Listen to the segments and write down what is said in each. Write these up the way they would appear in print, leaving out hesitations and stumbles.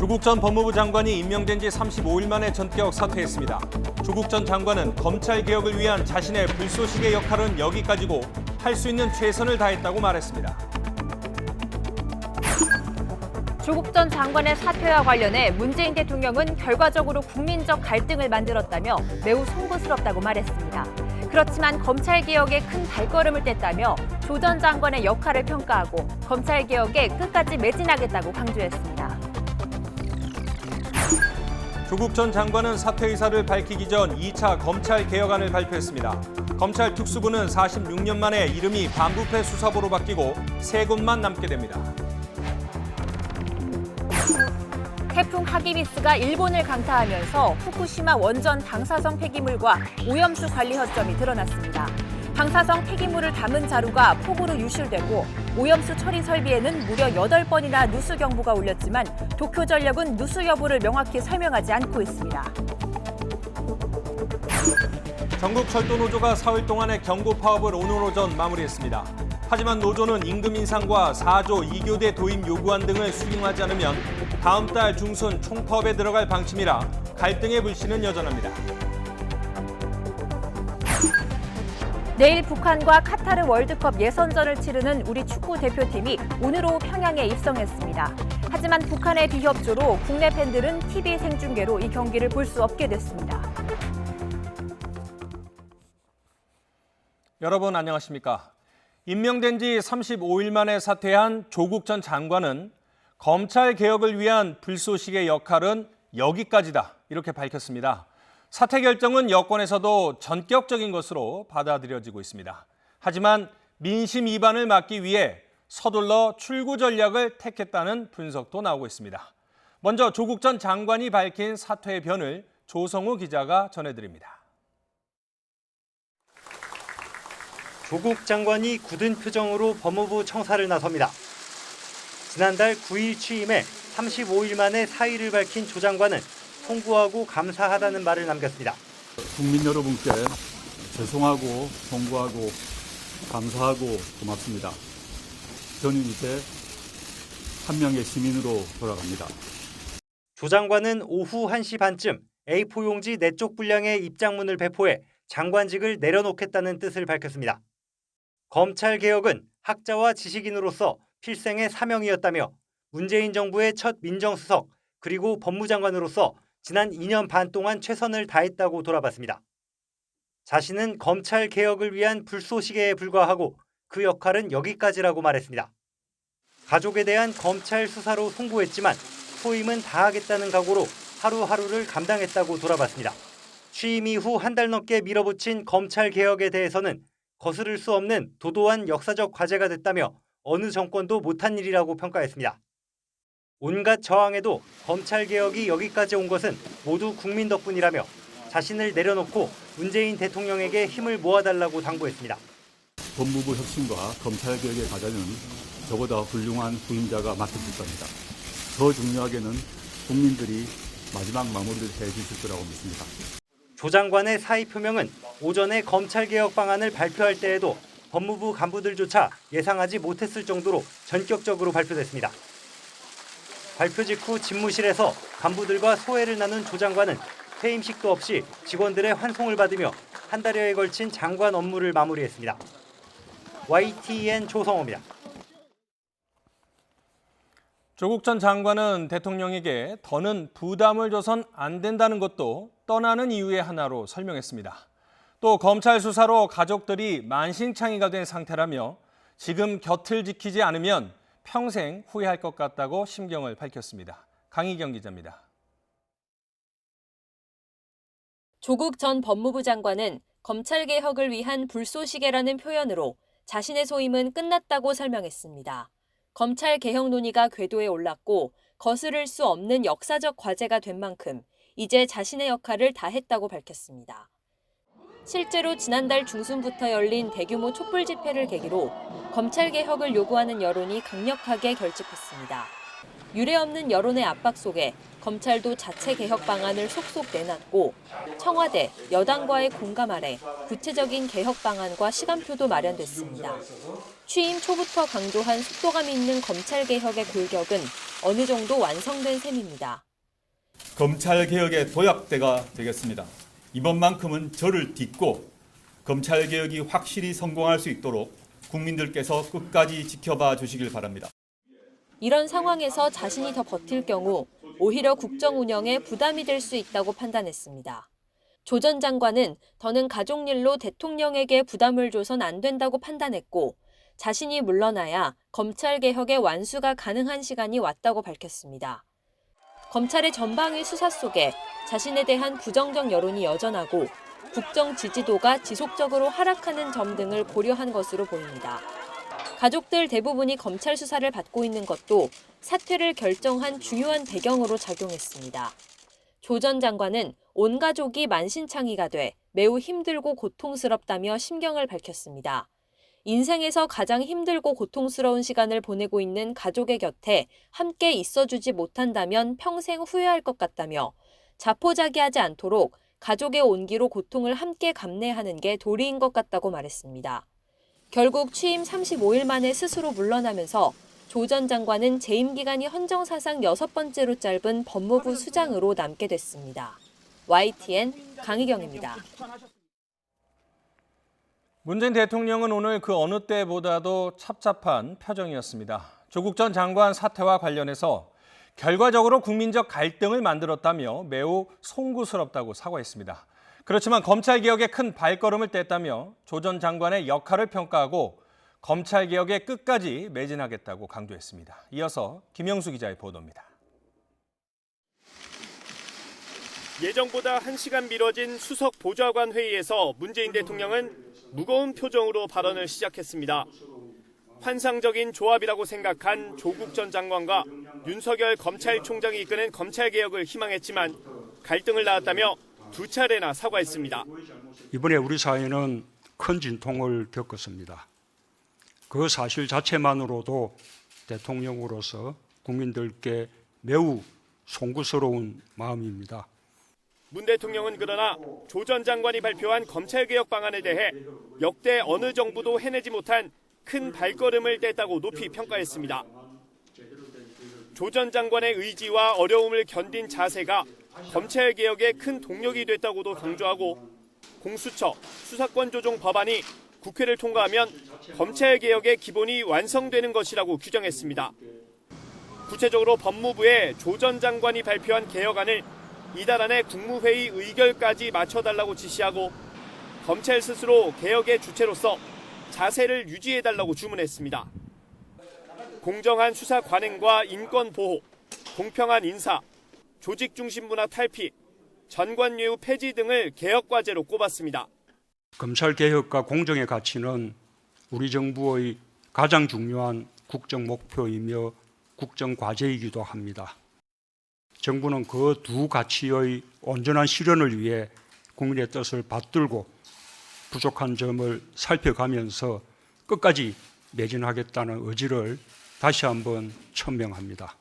조국 전 법무부 장관이 임명된 지 35일 만에 전격 사퇴했습니다. 조국 전 장관은 검찰개혁을 위한 자신의 불쏘시개 역할은 여기까지고 할 수 있는 최선을 다했다고 말했습니다. 조국 전 장관의 사퇴와 관련해 문재인 대통령은 결과적으로 국민적 갈등을 만들었다며 매우 송구스럽다고 말했습니다. 그렇지만 검찰개혁에 큰 발걸음을 뗐다며 조 전 장관의 역할을 평가하고 검찰개혁에 끝까지 매진하겠다고 강조했습니다. 조국 전 장관은 사퇴 의사를 밝히기 전 2차 검찰개혁안을 발표했습니다. 검찰 특수부는 46년 만에 이름이 반부패 수사부로 바뀌고 3곳만 남게 됩니다. 태풍 하기비스가 일본을 강타하면서 후쿠시마 원전 방사성 폐기물과 오염수 관리 허점이 드러났습니다. 방사성 폐기물을 담은 자루가 폭우로 유실되고 오염수 처리 설비에는 무려 8번이나 누수 경보가 울렸지만 도쿄전력은 누수 여부를 명확히 설명하지 않고 있습니다. 전국철도노조가 사흘 동안의 경고 파업을 오늘 오전 마무리했습니다. 하지만 노조는 임금 인상과 4조 2교대 도입 요구안 등을 수용하지 않으면 다음 달 중순 총파업에 들어갈 방침이라 갈등의 불씨는 여전합니다. 내일 북한과 카타르 월드컵 예선전을 치르는 우리 축구 대표팀이 오늘 오후 평양에 입성했습니다. 하지만 북한의 비협조로 국내 팬들은 TV 생중계로 이 경기를 볼 수 없게 됐습니다. 여러분 안녕하십니까? 임명된 지 35일 만에 사퇴한 조국 전 장관은 검찰 개혁을 위한 불쏘시개 역할은 여기까지다 이렇게 밝혔습니다. 사퇴 결정은 여권에서도 전격적인 것으로 받아들여지고 있습니다. 하지만 민심 위반을 막기 위해 서둘러 출구 전략을 택했다는 분석도 나오고 있습니다. 먼저 조국 전 장관이 밝힌 사퇴의 변을 조성우 기자가 전해드립니다. 조국 장관이 굳은 표정으로 법무부 청사를 나섭니다. 지난달 9일 취임해 35일 만에 사의를 밝힌 조 장관은 송구하고 감사하다는 말을 남겼습니다. 국민 여러분께 죄송하고 송구하고 감사하고 고맙습니다. 저는 이제 한 명의 시민으로 돌아갑니다. 조 장관은 오후 1시 반쯤 A4 용지 4쪽 분량의 입장문을 배포해 장관직을 내려놓겠다는 뜻을 밝혔습니다. 검찰개혁은 학자와 지식인으로서 필생의 사명이었다며 문재인 정부의 첫 민정수석 그리고 법무장관으로서 지난 2년 반 동안 최선을 다했다고 돌아봤습니다. 자신은 검찰개혁을 위한 불쏘시개에 불과하고 그 역할은 여기까지라고 말했습니다. 가족에 대한 검찰 수사로 송구했지만 소임은 다하겠다는 각오로 하루하루를 감당했다고 돌아봤습니다. 취임 이후 한 달 넘게 밀어붙인 검찰개혁에 대해서는 거스를 수 없는 도도한 역사적 과제가 됐다며 어느 정권도 못한 일이라고 평가했습니다. 온갖 저항에도 검찰개혁이 여기까지 온 것은 모두 국민 덕분이라며 자신을 내려놓고 문재인 대통령에게 힘을 모아달라고 당부했습니다. 법무부 혁신과 검찰개혁의 과제는 저보다 훌륭한 후임자가 맡았을 겁니다. 더 중요하게는 국민들이 마지막 마무리를 해주실 거라고 믿습니다. 조 장관의 사의 표명은 오전에 검찰개혁 방안을 발표할 때에도 법무부 간부들조차 예상하지 못했을 정도로 전격적으로 발표됐습니다. 발표 직후 집무실에서 간부들과 소회를 나눈 조 장관은 퇴임식도 없이 직원들의 환송을 받으며 한 달여에 걸친 장관 업무를 마무리했습니다. YTN 조성호입니다. 조국 전 장관은 대통령에게 더는 부담을 줘선 안 된다는 것도 떠나는 이유의 하나로 설명했습니다. 또 검찰 수사로 가족들이 만신창이가 된 상태라며 지금 곁을 지키지 않으면 평생 후회할 것 같다고 심경을 밝혔습니다. 강희경 기자입니다. 조국 전 법무부 장관은 검찰개혁을 위한 불쏘시개라는 표현으로 자신의 소임은 끝났다고 설명했습니다. 검찰개혁 논의가 궤도에 올랐고 거스를 수 없는 역사적 과제가 된 만큼 이제 자신의 역할을 다했다고 밝혔습니다. 실제로 지난달 중순부터 열린 대규모 촛불 집회를 계기로 검찰개혁을 요구하는 여론이 강력하게 결집했습니다. 유례없는 여론의 압박 속에 검찰도 자체 개혁 방안을 속속 내놨고 청와대, 여당과의 공감 아래 구체적인 개혁 방안과 시간표도 마련됐습니다. 취임 초부터 강조한 속도감 있는 검찰개혁의 골격은 어느 정도 완성된 셈입니다. 검찰개혁의 도약대가 되겠습니다. 이번만큼은 저를 딛고 검찰개혁이 확실히 성공할 수 있도록 국민들께서 끝까지 지켜봐 주시길 바랍니다. 이런 상황에서 자신이 더 버틸 경우 오히려 국정 운영에 부담이 될 수 있다고 판단했습니다. 조 전 장관은 더는 가족 일로 대통령에게 부담을 줘선 안 된다고 판단했고 자신이 물러나야 검찰개혁의 완수가 가능한 시간이 왔다고 밝혔습니다. 검찰의 전방위 수사 속에 자신에 대한 부정적 여론이 여전하고 국정 지지도가 지속적으로 하락하는 점 등을 고려한 것으로 보입니다. 가족들 대부분이 검찰 수사를 받고 있는 것도 사퇴를 결정한 중요한 배경으로 작용했습니다. 조 전 장관은 온 가족이 만신창이가 돼 매우 힘들고 고통스럽다며 심경을 밝혔습니다. 인생에서 가장 힘들고 고통스러운 시간을 보내고 있는 가족의 곁에 함께 있어주지 못한다면 평생 후회할 것 같다며 자포자기하지 않도록 가족의 온기로 고통을 함께 감내하는 게 도리인 것 같다고 말했습니다. 결국 취임 35일 만에 스스로 물러나면서 조 전 장관은 재임 기간이 헌정사상 6번째로 짧은 법무부 수장으로 남게 됐습니다. YTN 강희경입니다. 문재인 대통령은 오늘 그 어느 때보다도 찹찹한 표정이었습니다. 조국 전 장관 사퇴와 관련해서 결과적으로 국민적 갈등을 만들었다며 매우 송구스럽다고 사과했습니다. 그렇지만 검찰개혁에 큰 발걸음을 뗐다며 조 전 장관의 역할을 평가하고 검찰개혁에 끝까지 매진하겠다고 강조했습니다. 이어서 김영수 기자의 보도입니다. 예정보다 1시간 미뤄진 수석 보좌관 회의에서 문재인 대통령은 무거운 표정으로 발언을 시작했습니다. 환상적인 조합이라고 생각한 조국 전 장관과 윤석열 검찰총장이 이끄는 검찰개혁을 희망했지만 갈등을 낳았다며 두 차례나 사과했습니다. 이번에 우리 사회는 큰 진통을 겪었습니다. 그 사실 자체만으로도 대통령으로서 국민들께 매우 송구스러운 마음입니다. 문 대통령은 그러나 조 전 장관이 발표한 검찰개혁 방안에 대해 역대 어느 정부도 해내지 못한 큰 발걸음을 뗐다고 높이 평가했습니다. 조 전 장관의 의지와 어려움을 견딘 자세가 검찰개혁의 큰 동력이 됐다고도 강조하고 공수처, 수사권 조정 법안이 국회를 통과하면 검찰개혁의 기본이 완성되는 것이라고 규정했습니다. 구체적으로 법무부에 조 전 장관이 발표한 개혁안을 이달 안에 국무회의 의결까지 맞춰달라고 지시하고 검찰 스스로 개혁의 주체로서 자세를 유지해달라고 주문했습니다. 공정한 수사 관행과 인권 보호, 공평한 인사, 조직 중심 문화 탈피, 전관예우 폐지 등을 개혁 과제로 꼽았습니다. 검찰개혁과 공정의 가치는 우리 정부의 가장 중요한 국정 목표이며 국정 과제이기도 합니다. 정부는 그 두 가치의 온전한 실현을 위해 국민의 뜻을 받들고 부족한 점을 살펴가면서 끝까지 매진하겠다는 의지를 다시 한번 천명합니다.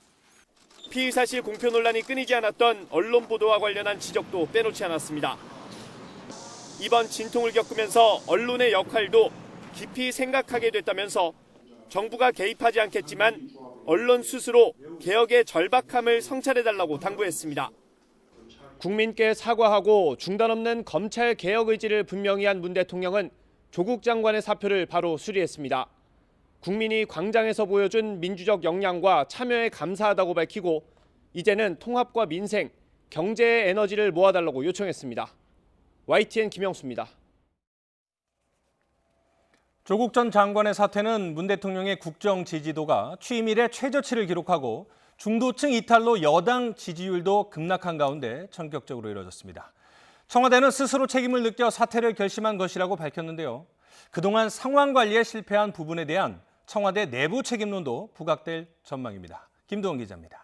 피의사실 공표 논란이 끊이지 않았던 언론 보도와 관련한 지적도 빼놓지 않았습니다. 이번 진통을 겪으면서 언론의 역할도 깊이 생각하게 됐다면서 정부가 개입하지 않겠지만 언론 스스로 개혁의 절박함을 성찰해달라고 당부했습니다. 국민께 사과하고 중단 없는 검찰 개혁 의지를 분명히 한 문 대통령은 조국 장관의 사표를 바로 수리했습니다. 국민이 광장에서 보여준 민주적 역량과 참여에 감사하다고 밝히고 이제는 통합과 민생, 경제의 에너지를 모아달라고 요청했습니다. YTN 김영수입니다. 조국 전 장관의 사퇴는 문 대통령의 국정 지지도가 취임 이래 최저치를 기록하고 중도층 이탈로 여당 지지율도 급락한 가운데 전격적으로 이뤄졌습니다. 청와대는 스스로 책임을 느껴 사퇴를 결심한 것이라고 밝혔는데요. 그동안 상황 관리에 실패한 부분에 대한 청와대 내부 책임론도 부각될 전망입니다. 김도원 기자입니다.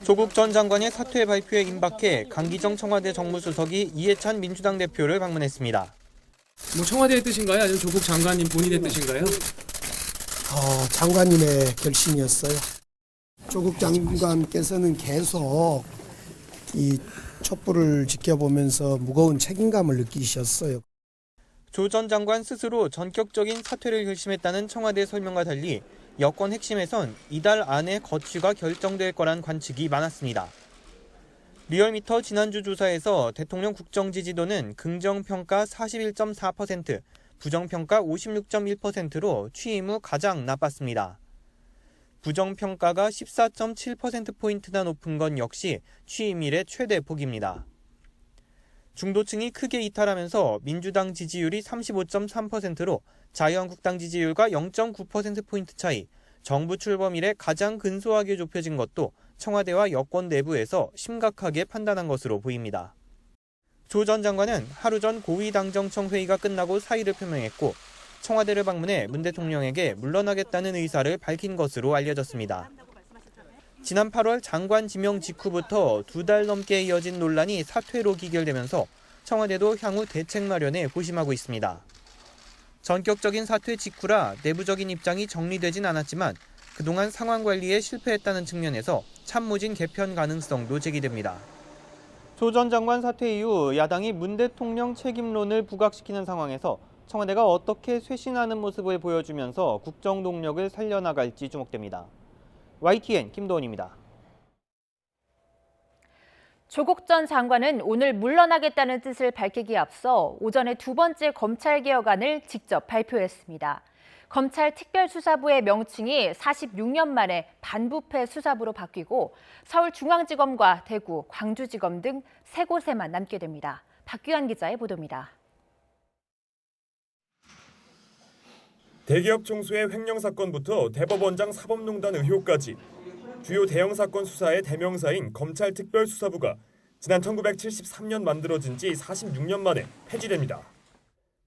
조국 전 장관의 사퇴 발표에 임박해 강기정 청와대 정무수석이 이해찬 민주당 대표를 방문했습니다. 청와대의 뜻인가요? 아니면 조국 장관님 본인의 뜻인가요? 장관님의 결심이었어요. 조국 장관께서는 계속 이 촛불을 지켜보면서 무거운 책임감을 느끼셨어요. 조 전 장관 스스로 전격적인 사퇴를 결심했다는 청와대 설명과 달리 여권 핵심에선 이달 안에 거취가 결정될 거란 관측이 많았습니다. 리얼미터 지난주 조사에서 대통령 국정 지지도는 긍정평가 41.4%, 부정평가 56.1%로 취임 후 가장 나빴습니다. 부정평가가 14.7%포인트나 높은 건 역시 취임 이래 최대 폭입니다. 중도층이 크게 이탈하면서 민주당 지지율이 35.3%로 자유한국당 지지율과 0.9%포인트 차이, 정부 출범 이래 가장 근소하게 좁혀진 것도 청와대와 여권 내부에서 심각하게 판단한 것으로 보입니다. 조 전 장관은 하루 전 고위당정청 회의가 끝나고 사의를 표명했고 청와대를 방문해 문 대통령에게 물러나겠다는 의사를 밝힌 것으로 알려졌습니다. 지난 8월 장관 지명 직후부터 2달 넘게 이어진 논란이 사퇴로 기결되면서 청와대도 향후 대책 마련에 고심하고 있습니다. 전격적인 사퇴 직후라 내부적인 입장이 정리되진 않았지만 그동안 상황 관리에 실패했다는 측면에서 참모진 개편 가능성도 제기됩니다. 조 전 장관 사퇴 이후 야당이 문 대통령 책임론을 부각시키는 상황에서 청와대가 어떻게 쇄신하는 모습을 보여주면서 국정 동력을 살려나갈지 주목됩니다. YTN 김도원입니다. 조국 전 장관은 오늘 물러나겠다는 뜻을 밝히기에 앞서 오전에 두 번째 검찰개혁안을 직접 발표했습니다. 검찰특별수사부의 명칭이 46년 만에 반부패 수사부로 바뀌고 서울중앙지검과 대구, 광주지검 등 세 곳에만 남게 됩니다. 박규환 기자의 보도입니다. 대기업 총수의 횡령 사건부터 대법원장 사법농단 의혹까지 주요 대형 사건 수사의 대명사인 검찰특별수사부가 지난 1973년 만들어진 지 46년 만에 폐지됩니다.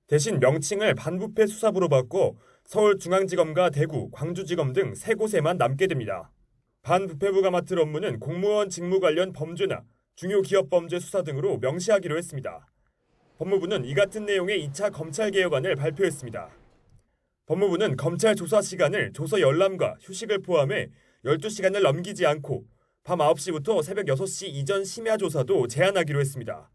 대신 명칭을 반부패 수사부로 바꿔 서울중앙지검과 대구, 광주지검 등 세 곳에만 남게 됩니다. 반부패부가 맡을 업무는 공무원 직무 관련 범죄나 중요 기업 범죄 수사 등으로 명시하기로 했습니다. 법무부는 이 같은 내용의 2차 검찰개혁안을 발표했습니다. 법무부는 검찰 조사 시간을 조서 열람과 휴식을 포함해 12시간을 넘기지 않고 밤 9시부터 새벽 6시 이전 심야 조사도 제한하기로 했습니다.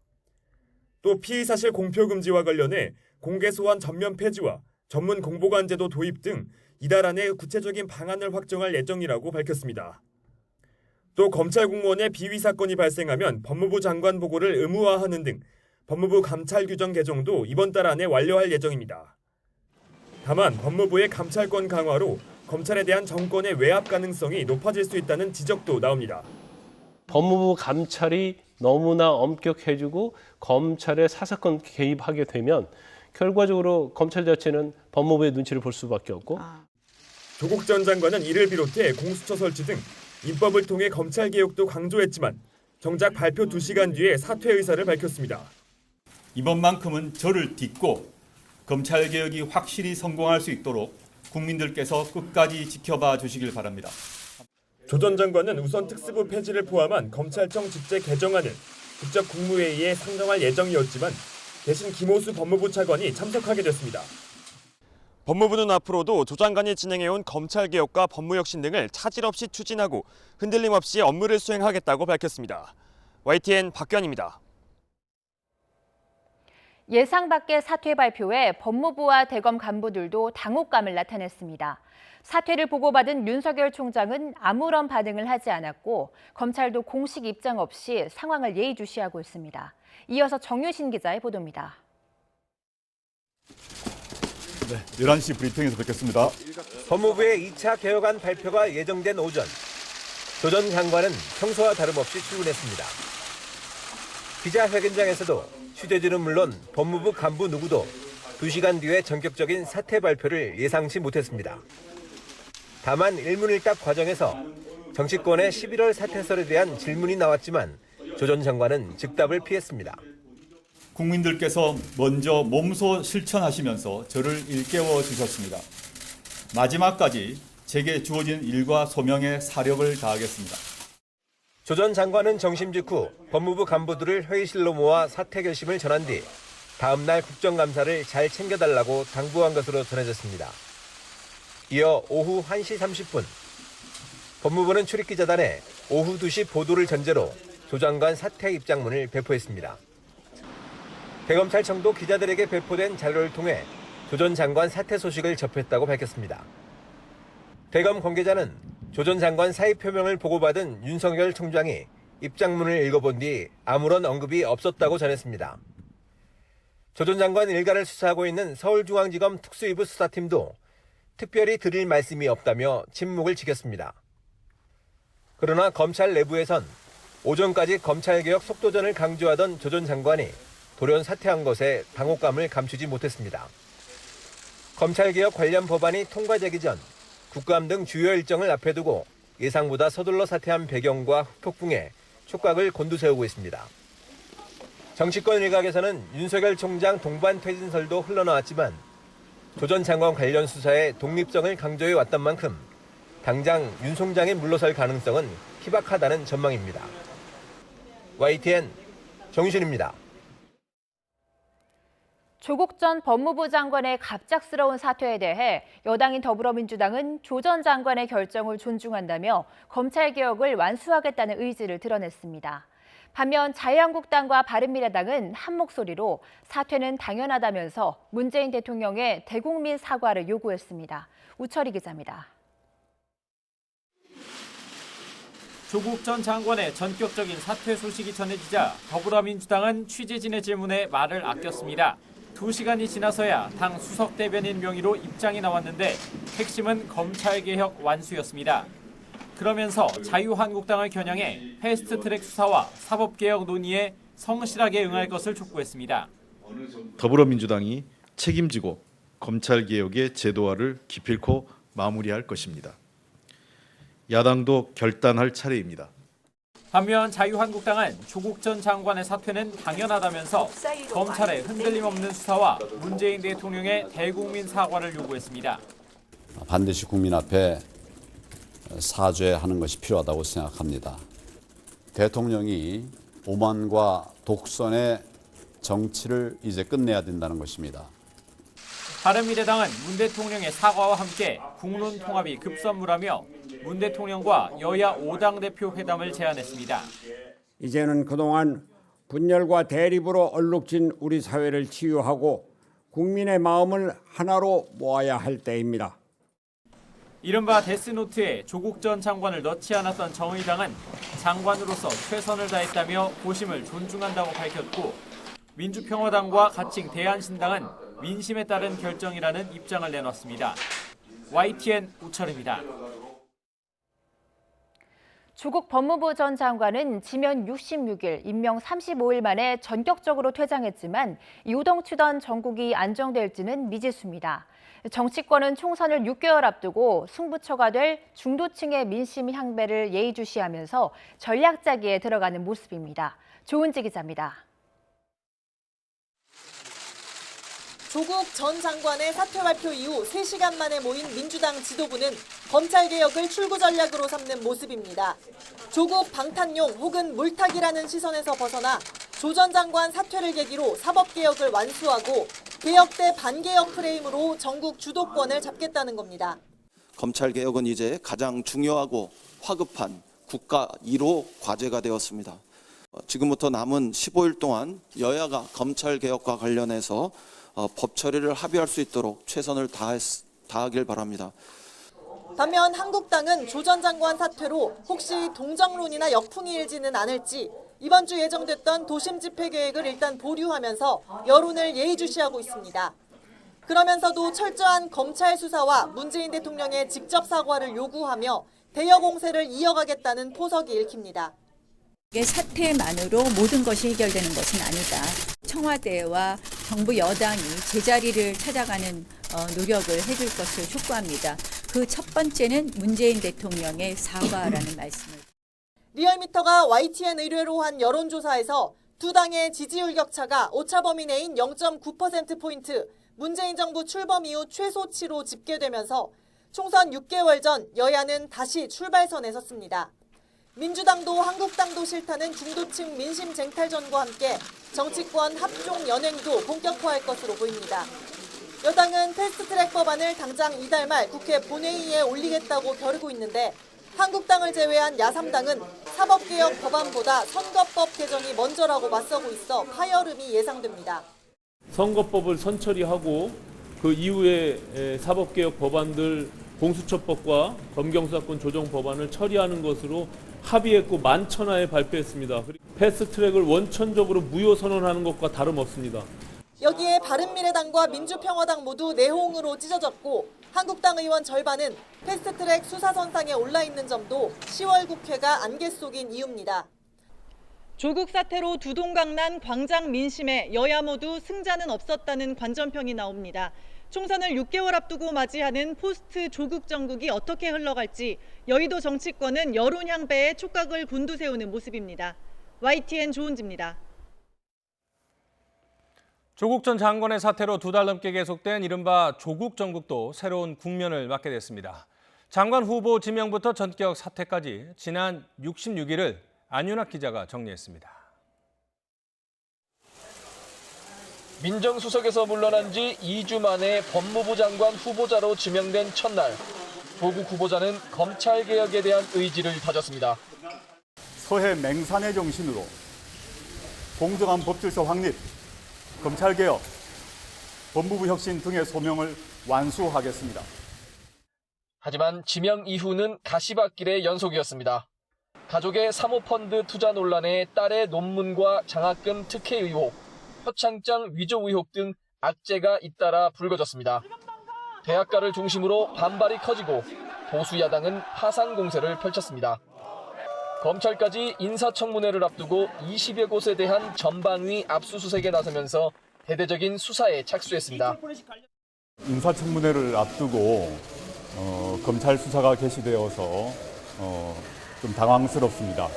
또 피의사실 공표 금지와 관련해 공개소환 전면 폐지와 전문 공보관 제도 도입 등 이달 안에 구체적인 방안을 확정할 예정이라고 밝혔습니다. 또 검찰 공무원의 비위 사건이 발생하면 법무부 장관 보고를 의무화하는 등 법무부 감찰 규정 개정도 이번 달 안에 완료할 예정입니다. 다만 법무부의 감찰권 강화로 검찰에 대한 정권의 외압 가능성이 높아질 수 있다는 지적도 나옵니다. 법무부 감찰이 너무나 엄격해지고 검찰의 사사건 개입하게 되면 결과적으로 검찰 자체는 법무부의 눈치를 볼 수밖에 없고. 조국 전 장관은 이를 비롯해 공수처 설치 등 입법을 통해 검찰 개혁도 강조했지만 정작 발표 2시간 뒤에 사퇴 의사를 밝혔습니다. 이번만큼은 저를 딛고 검찰개혁이 확실히 성공할 수 있도록 국민들께서 끝까지 지켜봐 주시길 바랍니다. 조 전 장관은 우선 특수부 폐지를 포함한 검찰청 직제 개정안을 직접 국무회의에 상정할 예정이었지만 대신 김호수 법무부 차관이 참석하게 됐습니다. 법무부는 앞으로도 조 장관이 진행해온 검찰개혁과 법무혁신 등을 차질 없이 추진하고 흔들림 없이 업무를 수행하겠다고 밝혔습니다. YTN 박규환입니다. 예상 밖의 사퇴 발표에 법무부와 대검 간부들도 당혹감을 나타냈습니다. 사퇴를 보고받은 윤석열 총장은 아무런 반응을 하지 않았고 검찰도 공식 입장 없이 상황을 예의주시하고 있습니다. 이어서 정유신 기자의 보도입니다. 네, 11시 브리핑에서 뵙겠습니다. 법무부의 2차 개혁안 발표가 예정된 오전, 조 전 장관은 평소와 다름없이 출근했습니다. 기자회견장에서도 취재진은 물론 법무부 간부 누구도 2시간 뒤에 전격적인 사퇴 발표를 예상치 못했습니다. 다만 일문일답 과정에서 정치권의 11월 사퇴설에 대한 질문이 나왔지만 조 전 장관은 즉답을 피했습니다. 국민들께서 먼저 몸소 실천하시면서 저를 일깨워 주셨습니다. 마지막까지 제게 주어진 일과 소명에 사력을 다하겠습니다. 조 전 장관은 정심 직후 법무부 간부들을 회의실로 모아 사퇴 결심을 전한 뒤 다음 날 국정감사를 잘 챙겨달라고 당부한 것으로 전해졌습니다. 이어 오후 1시 30분 법무부는 출입기자단에 오후 2시 보도를 전제로 조 장관 사퇴 입장문을 배포했습니다. 대검찰청도 기자들에게 배포된 자료를 통해 조 전 장관 사퇴 소식을 접했다고 밝혔습니다. 대검 관계자는 조 전 장관 사의 표명을 보고받은 윤석열 총장이 입장문을 읽어본 뒤 아무런 언급이 없었다고 전했습니다. 조 전 장관 일가를 수사하고 있는 서울중앙지검 특수위부 수사팀도 특별히 드릴 말씀이 없다며 침묵을 지켰습니다. 그러나 검찰 내부에선 오전까지 검찰개혁 속도전을 강조하던 조 전 장관이 돌연 사퇴한 것에 당혹감을 감추지 못했습니다. 검찰개혁 관련 법안이 통과되기 전 국감 등 주요 일정을 앞에 두고 예상보다 서둘러 사퇴한 배경과 후폭풍에 촉각을 곤두세우고 있습니다. 정치권 일각에서는 윤석열 총장 동반 퇴진설도 흘러나왔지만 조 전 장관 관련 수사에 독립성을 강조해 왔던 만큼 당장 윤 총장이 물러설 가능성은 희박하다는 전망입니다. YTN 정윤신입니다. 조국 전 법무부 장관의 갑작스러운 사퇴에 대해 여당인 더불어민주당은 조 전 장관의 결정을 존중한다며 검찰개혁을 완수하겠다는 의지를 드러냈습니다. 반면 자유한국당과 바른미래당은 한 목소리로 사퇴는 당연하다면서 문재인 대통령의 대국민 사과를 요구했습니다. 우철희 기자입니다. 조국 전 장관의 전격적인 사퇴 소식이 전해지자 더불어민주당은 취재진의 질문에 말을 아꼈습니다. 2시간이 지나서야 당 수석 대변인 명의로 입장이 나왔는데 핵심은 검찰개혁 완수였습니다. 그러면서 자유한국당을 겨냥해 패스트트랙 수사와 사법개혁 논의에 성실하게 응할 것을 촉구했습니다. 더불어민주당이 책임지고 검찰개혁의 제도화를 기필코 마무리할 것입니다. 야당도 결단할 차례입니다. 반면 자유한국당은 조국 전 장관의 사퇴는 당연하다면서 검찰의 흔들림 없는 수사와 문재인 대통령의 대국민 사과를 요구했습니다. 반드시 국민 앞에 사죄하는 것이 필요하다고 생각합니다. 대통령이 오만과 독선의 정치를 이제 끝내야 된다는 것입니다. 바른미래당은 문 대통령의 사과와 함께 국론 통합이 급선무라며 문 대통령과 여야 5당 대표 회담을 제안했습니다. 이제는 그동안 분열과 대립으로 얼룩진 우리 사회를 치유하고 국민의 마음을 하나로 모아야 할 때입니다. 이른바 데스노트에 조국 전 장관을 넣지 않았던 정의당은 장관으로서 최선을 다했다며 고심을 존중한다고 밝혔고 민주평화당과 가칭 대한신당은 민심에 따른 결정이라는 입장을 내놨습니다. YTN 우철입니다. 조국 법무부 전 장관은 지면 66일, 임명 35일 만에 전격적으로 퇴장했지만 요동치던 전국이 안정될지는 미지수입니다. 정치권은 총선을 6개월 앞두고 승부처가 될 중도층의 민심 향배를 예의주시하면서 전략 짜기에 들어가는 모습입니다. 조은지 기자입니다. 조국 전 장관의 사퇴 발표 이후 3시간 만에 모인 민주당 지도부는 검찰개혁을 출구 전략으로 삼는 모습입니다. 조국 방탄용 혹은 물타기라는 시선에서 벗어나 조 전 장관 사퇴를 계기로 사법개혁을 완수하고 개혁 대 반개혁 프레임으로 전국 주도권을 잡겠다는 겁니다. 검찰개혁은 이제 가장 중요하고 화급한 국가 1호 과제가 되었습니다. 지금부터 남은 15일 동안 여야가 검찰개혁과 관련해서 법 처리를 합의할 수 있도록 최선을 다하길 바랍니다. 반면 한국당은 조 전 장관 사퇴로 혹시 동정론이나 역풍이 일지는 않을지 이번 주 예정됐던 도심 집회 계획을 일단 보류하면서 여론을 예의주시하고 있습니다. 그러면서도 철저한 검찰 수사와 문재인 대통령의 직접 사과를 요구하며 대여 공세를 이어가겠다는 포석이 읽힙니다. 사퇴만으로 모든 것이 해결되는 것은 아니다. 청와대와 정부 여당이 제자리를 찾아가는 노력을 해줄 것을 촉구합니다. 그 첫 번째는 문재인 대통령의 사과라는 말씀을. 리얼미터가 YTN 의뢰로 한 여론조사에서 두 당의 지지율 격차가 오차범위 내인 0.9%포인트, 문재인 정부 출범 이후 최소치로 집계되면서 총선 6개월 전 여야는 다시 출발선에 섰습니다. 민주당도 한국당도 싫다는 중도층 민심 쟁탈전과 함께 정치권 합종 연행도 본격화할 것으로 보입니다. 여당은 패스트트랙 법안을 당장 이달 말 국회 본회의에 올리겠다고 겨루고 있는데 한국당을 제외한 야3당은 사법개혁 법안보다 선거법 개정이 먼저라고 맞서고 있어 파열음이 예상됩니다. 선거법을 선처리하고 그 이후에 사법개혁 법안들 공수처법과 검경수사권 조정 법안을 처리하는 것으로 합의했고 만천하에 발표했습니다. 패스트트랙을 원천적으로 무효 선언하는 것과 다름없습니다. 여기에 바른미래당과 민주평화당 모두 내홍으로 찢어졌고 한국당 의원 절반은 패스트트랙 수사선상에 올라있는 점도 10월 국회가 안개 속인 이유입니다. 조국 사태로 두동강난 광장 민심에 여야 모두 승자는 없었다는 관전평이 나옵니다. 총선을 6개월 앞두고 맞이하는 포스트 조국 정국이 어떻게 흘러갈지 여의도 정치권은 여론 향배에 촉각을 곤두세우는 모습입니다. YTN 조은지입니다. 조국 전 장관의 사태로 2달 넘게 계속된 이른바 조국 정국도 새로운 국면을 맞게 됐습니다. 장관 후보 지명부터 전격 사퇴까지 지난 66일을 안윤학 기자가 정리했습니다. 민정수석에서 물러난 지 2주 만에 법무부 장관 후보자로 지명된 첫날, 조국 후보자는 검찰개혁에 대한 의지를 다졌습니다. 서해 맹산의 정신으로 공정한 법질서 확립, 검찰개혁, 법무부 혁신 등의 소명을 완수하겠습니다. 하지만 지명 이후는 가시밭길의 연속이었습니다. 가족의 사모펀드 투자 논란에 딸의 논문과 장학금 특혜 의혹, 표창장 위조 의혹 등 악재가 잇따라 불거졌습니다. 대학가를 중심으로 반발이 커지고 보수 야당은 파상 공세를 펼쳤습니다. 검찰까지 인사청문회를 앞두고 20여 곳에 대한 전방위 압수수색에 나서면서 대대적인 수사에 착수했습니다. 인사청문회를 앞두고 검찰 수사가 개시되어서 좀 당황스럽습니다.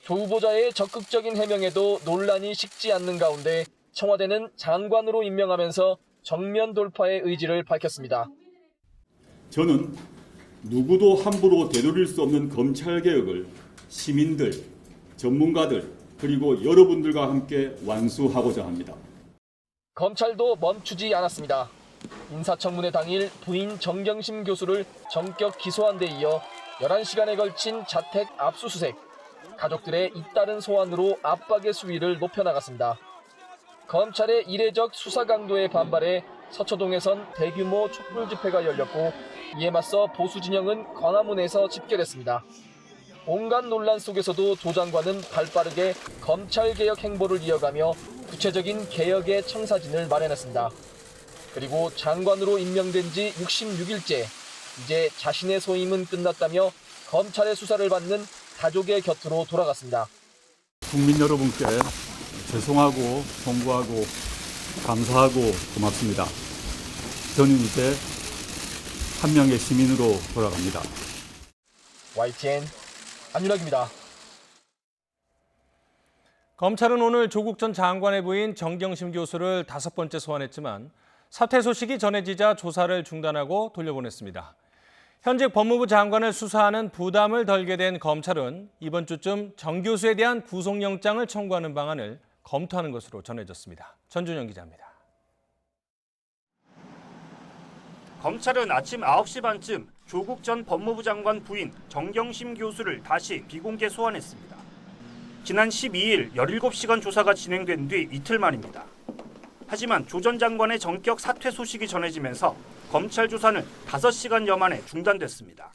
조 후보자의 적극적인 해명에도 논란이 식지 않는 가운데 청와대는 장관으로 임명하면서 정면 돌파의 의지를 밝혔습니다. 저는 누구도 함부로 되돌릴 수 없는 검찰개혁을 시민들, 전문가들, 그리고 여러분들과 함께 완수하고자 합니다. 검찰도 멈추지 않았습니다. 인사청문회 당일 부인 정경심 교수를 전격 기소한 데 이어 11시간에 걸친 자택 압수수색, 가족들의 잇따른 소환으로 압박의 수위를 높여나갔습니다. 검찰의 이례적 수사 강도에 반발해 서초동에선 대규모 촛불 집회가 열렸고 이에 맞서 보수 진영은 광화문에서 집결했습니다. 온갖 논란 속에서도 조 장관은 발빠르게 검찰개혁 행보를 이어가며 구체적인 개혁의 청사진을 마련했습니다. 그리고 장관으로 임명된 지 66일째, 이제 자신의 소임은 끝났다며 검찰의 수사를 받는 가족의 곁으로 돌아갔습니다. 국민 여러분께 죄송하고 송구하고 감사하고 고맙습니다. 저는 이제 한 명의 시민으로 돌아갑니다. YTN 안윤학입니다. 검찰은 오늘 조국 전 장관의 부인 정경심 교수를 5번째 소환했지만 사퇴 소식이 전해지자 조사를 중단하고 돌려보냈습니다. 현직 법무부 장관을 수사하는 부담을 덜게 된 검찰은 이번 주쯤 정 교수에 대한 구속영장을 청구하는 방안을 검토하는 것으로 전해졌습니다. 전준영 기자입니다. 검찰은 아침 9시 반쯤 조국 전 법무부 장관 부인 정경심 교수를 다시 비공개 소환했습니다. 지난 12일 17시간 조사가 진행된 뒤 이틀 만입니다. 하지만 조 전 장관의 전격 사퇴 소식이 전해지면서 검찰 조사는 5시간여 만에 중단됐습니다.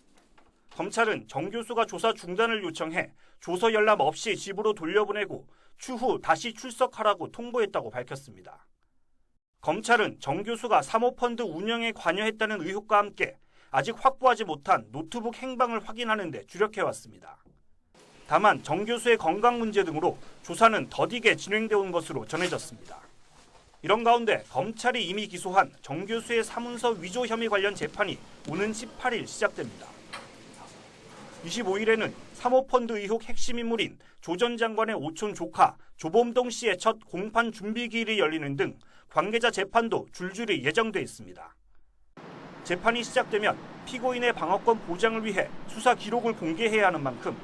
검찰은 정 교수가 조사 중단을 요청해 조서 연락 없이 집으로 돌려보내고 추후 다시 출석하라고 통보했다고 밝혔습니다. 검찰은 정 교수가 사모펀드 운영에 관여했다는 의혹과 함께 아직 확보하지 못한 노트북 행방을 확인하는 데 주력해왔습니다. 다만 정 교수의 건강 문제 등으로 조사는 더디게 진행되어 온 것으로 전해졌습니다. 이런 가운데 검찰이 이미 기소한 정 교수의 사문서 위조 혐의 관련 재판이 오는 18일 시작됩니다. 25일에는 사모펀드 의혹 핵심 인물인 조 전 장관의 오촌 조카 조범동 씨의 첫 공판 준비 기일이 열리는 등 관계자 재판도 줄줄이 예정돼 있습니다. 재판이 시작되면 피고인의 방어권 보장을 위해 수사 기록을 공개해야 하는 만큼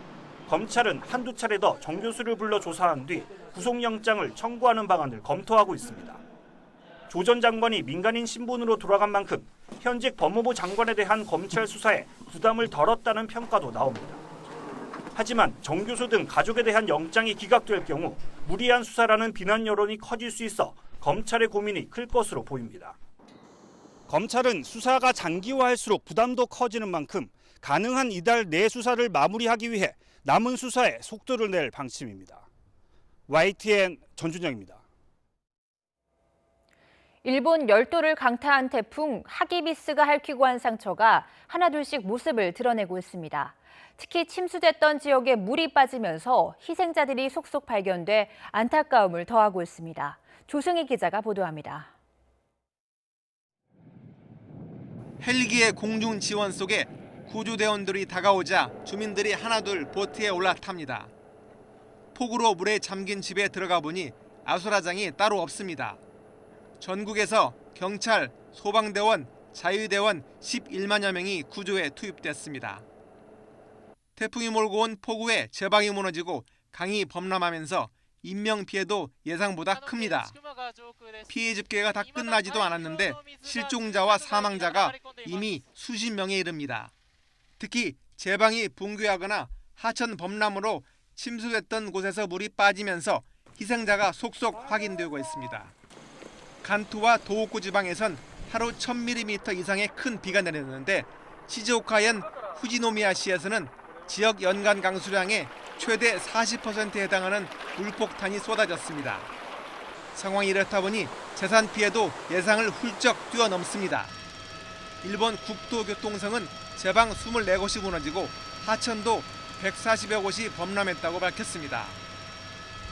검찰은 한두 차례 더 정 교수를 불러 조사한 뒤 구속영장을 청구하는 방안을 검토하고 있습니다. 조 전 장관이 민간인 신분으로 돌아간 만큼 현직 법무부 장관에 대한 검찰 수사에 부담을 덜었다는 평가도 나옵니다. 하지만 정 교수 등 가족에 대한 영장이 기각될 경우 무리한 수사라는 비난 여론이 커질 수 있어 검찰의 고민이 클 것으로 보입니다. 검찰은 수사가 장기화할수록 부담도 커지는 만큼 가능한 이달 내 수사를 마무리하기 위해 남은 수사에 속도를 낼 방침입니다. YTN 전준영입니다. 일본 열도를 강타한 태풍 하기비스가 핥히고 한 상처가 하나둘씩 모습을 드러내고 있습니다. 특히 침수됐던 지역에 물이 빠지면서 희생자들이 속속 발견돼 안타까움을 더하고 있습니다. 조승희 기자가 보도합니다. 헬기의 공중 지원 속에 구조대원들이 다가오자 주민들이 하나둘 보트에 올라탑니다. 폭우로 물에 잠긴 집에 들어가 보니 아수라장이 따로 없습니다. 전국에서 경찰, 소방대원, 자유대원 11만여 명이 구조에 투입됐습니다. 태풍이 몰고 온 폭우에 제방이 무너지고 강이 범람하면서 인명피해도 예상보다 큽니다. 피해 집계가 다 끝나지도 않았는데 실종자와 사망자가 이미 수십 명에 이릅니다. 특히 제방이 붕괴하거나 하천 범람으로 침수됐던 곳에서 물이 빠지면서 희생자가 속속 확인되고 있습니다. 간토와 도호쿠 지방에선 하루 1000mm 이상의 큰 비가 내렸는데 시즈오카현 후지노미야시에서는 지역 연간 강수량의 최대 40%에 해당하는 물폭탄이 쏟아졌습니다. 상황이 이렇다 보니 재산 피해도 예상을 훌쩍 뛰어넘습니다. 일본 국토교통성은 제방 24곳이 무너지고 하천도 140여 곳이 범람했다고 밝혔습니다.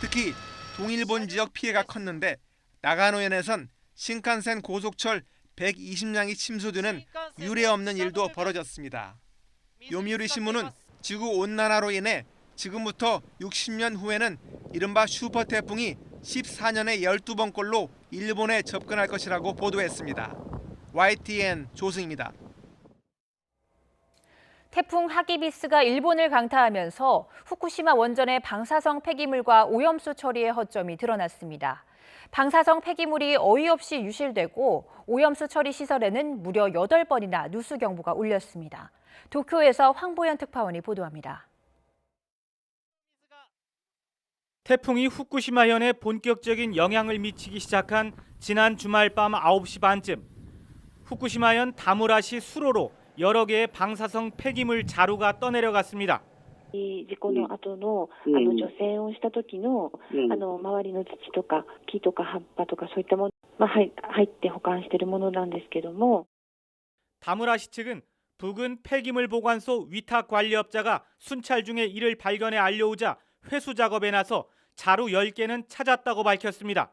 특히 동일본 지역 피해가 컸는데 나가노현에선 신칸센 고속철 120량이 침수되는 유례없는 일도 벌어졌습니다. 요미우리 신문은 지구온난화로 인해 지금부터 60년 후에는 이른바 슈퍼태풍이 14년에 12번꼴로 일본에 접근할 것이라고 보도했습니다. YTN 조승입니다. 태풍 하기비스가 일본을 강타하면서 후쿠시마 원전의 방사성 폐기물과 오염수 처리의 허점이 드러났습니다. 방사성 폐기물이 어이없이 유실되고 오염수 처리 시설에는 무려 8번이나 누수 경보가 울렸습니다. 도쿄에서 황보현 특파원이 보도합니다. 태풍이 후쿠시마현에 본격적인 영향을 미치기 시작한 지난 주말 밤 9시 반쯤 후쿠시마현 다무라시 수로로 여러 개의 방사성 폐기물 자루가 떠내려갔습니다. 事故の後の除染をした時の周りの土とか木とか葉っぱとかそういったもの入って保管しているものなんですけども 다무라시 측은 부근 폐기물 보관소 위탁 관리업자가 순찰 중에 이를 발견해 알려오자 회수 작업에 나서 자루 10개는 찾았다고 밝혔습니다.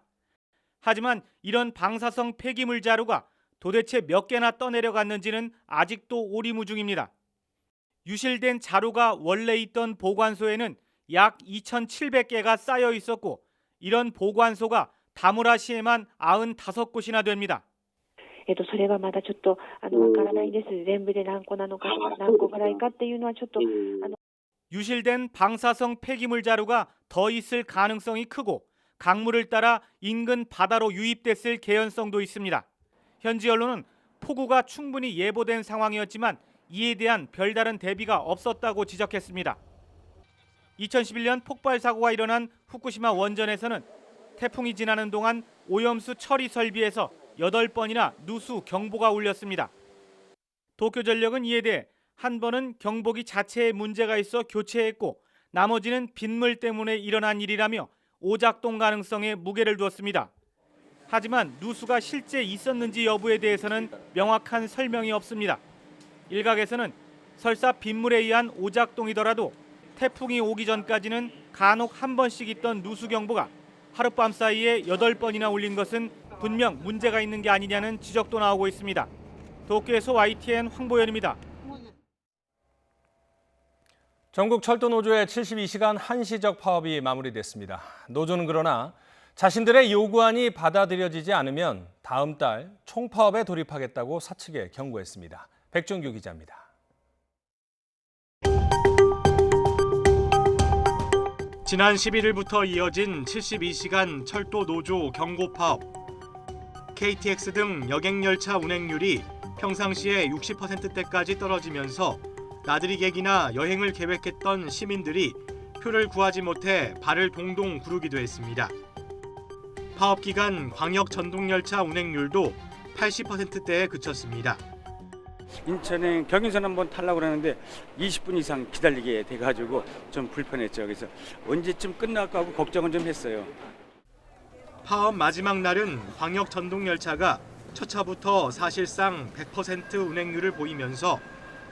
하지만 이런 방사성 폐기물 자루가 도대체 몇 개나 떠내려갔는지는 아직도 오리무중입니다. 유실된 자루가 원래 있던 보관소에는 약 2,700개가 쌓여 있었고 이런 보관소가 다무라시에만 95곳이나 됩니다. それはまだちょっとわからないです。全部で何個なのか何個ぐらいかっていうのはちょっと 유실된 방사성 폐기물 자루가 더 있을 가능성이 크고 강물을 따라 인근 바다로 유입됐을 개연성도 있습니다. 현지 언론은 폭우가 충분히 예보된 상황이었지만 이에 대한 별다른 대비가 없었다고 지적했습니다. 2011년 폭발 사고가 일어난 후쿠시마 원전에서는 태풍이 지나는 동안 오염수 처리 설비에서 8번이나 누수 경보가 울렸습니다. 도쿄전력은 이에 대해 한 번은 경보기 자체에 문제가 있어 교체했고 나머지는 빗물 때문에 일어난 일이라며 오작동 가능성에 무게를 두었습니다. 하지만 누수가 실제 있었는지 여부에 대해서는 명확한 설명이 없습니다. 일각에서는 설사 빗물에 의한 오작동이더라도 태풍이 오기 전까지는 간혹 한 번씩 있던 누수 경보가 하룻밤 사이에 8번이나 울린 것은 분명 문제가 있는 게 아니냐는 지적도 나오고 있습니다. 도쿄에서 YTN 황보현입니다. 전국 철도 노조의 72시간 한시적 파업이 마무리됐습니다. 노조는 그러나 자신들의 요구안이 받아들여지지 않으면 다음 달 총파업에 돌입하겠다고 사측에 경고했습니다. 백종규 기자입니다. 지난 11일부터 이어진 72시간 철도 노조 경고 파업. KTX 등 여객열차 운행률이 평상시에 60%대까지 떨어지면서 나들이 객이나 여행을 계획했던 시민들이 표를 구하지 못해 발을 동동 구르기도 했습니다. 파업 기간 광역 전동열차 운행률도 80%대에 그쳤습니다. 인천행 경인선 한번 타려고 그러는데 20분 이상 기다리게 돼가지고 좀 불편했죠. 그래서 언제쯤 끝날까 하고 걱정은 좀 했어요. 파업 마지막 날은 광역 전동열차가 첫 차부터 사실상 100% 운행률을 보이면서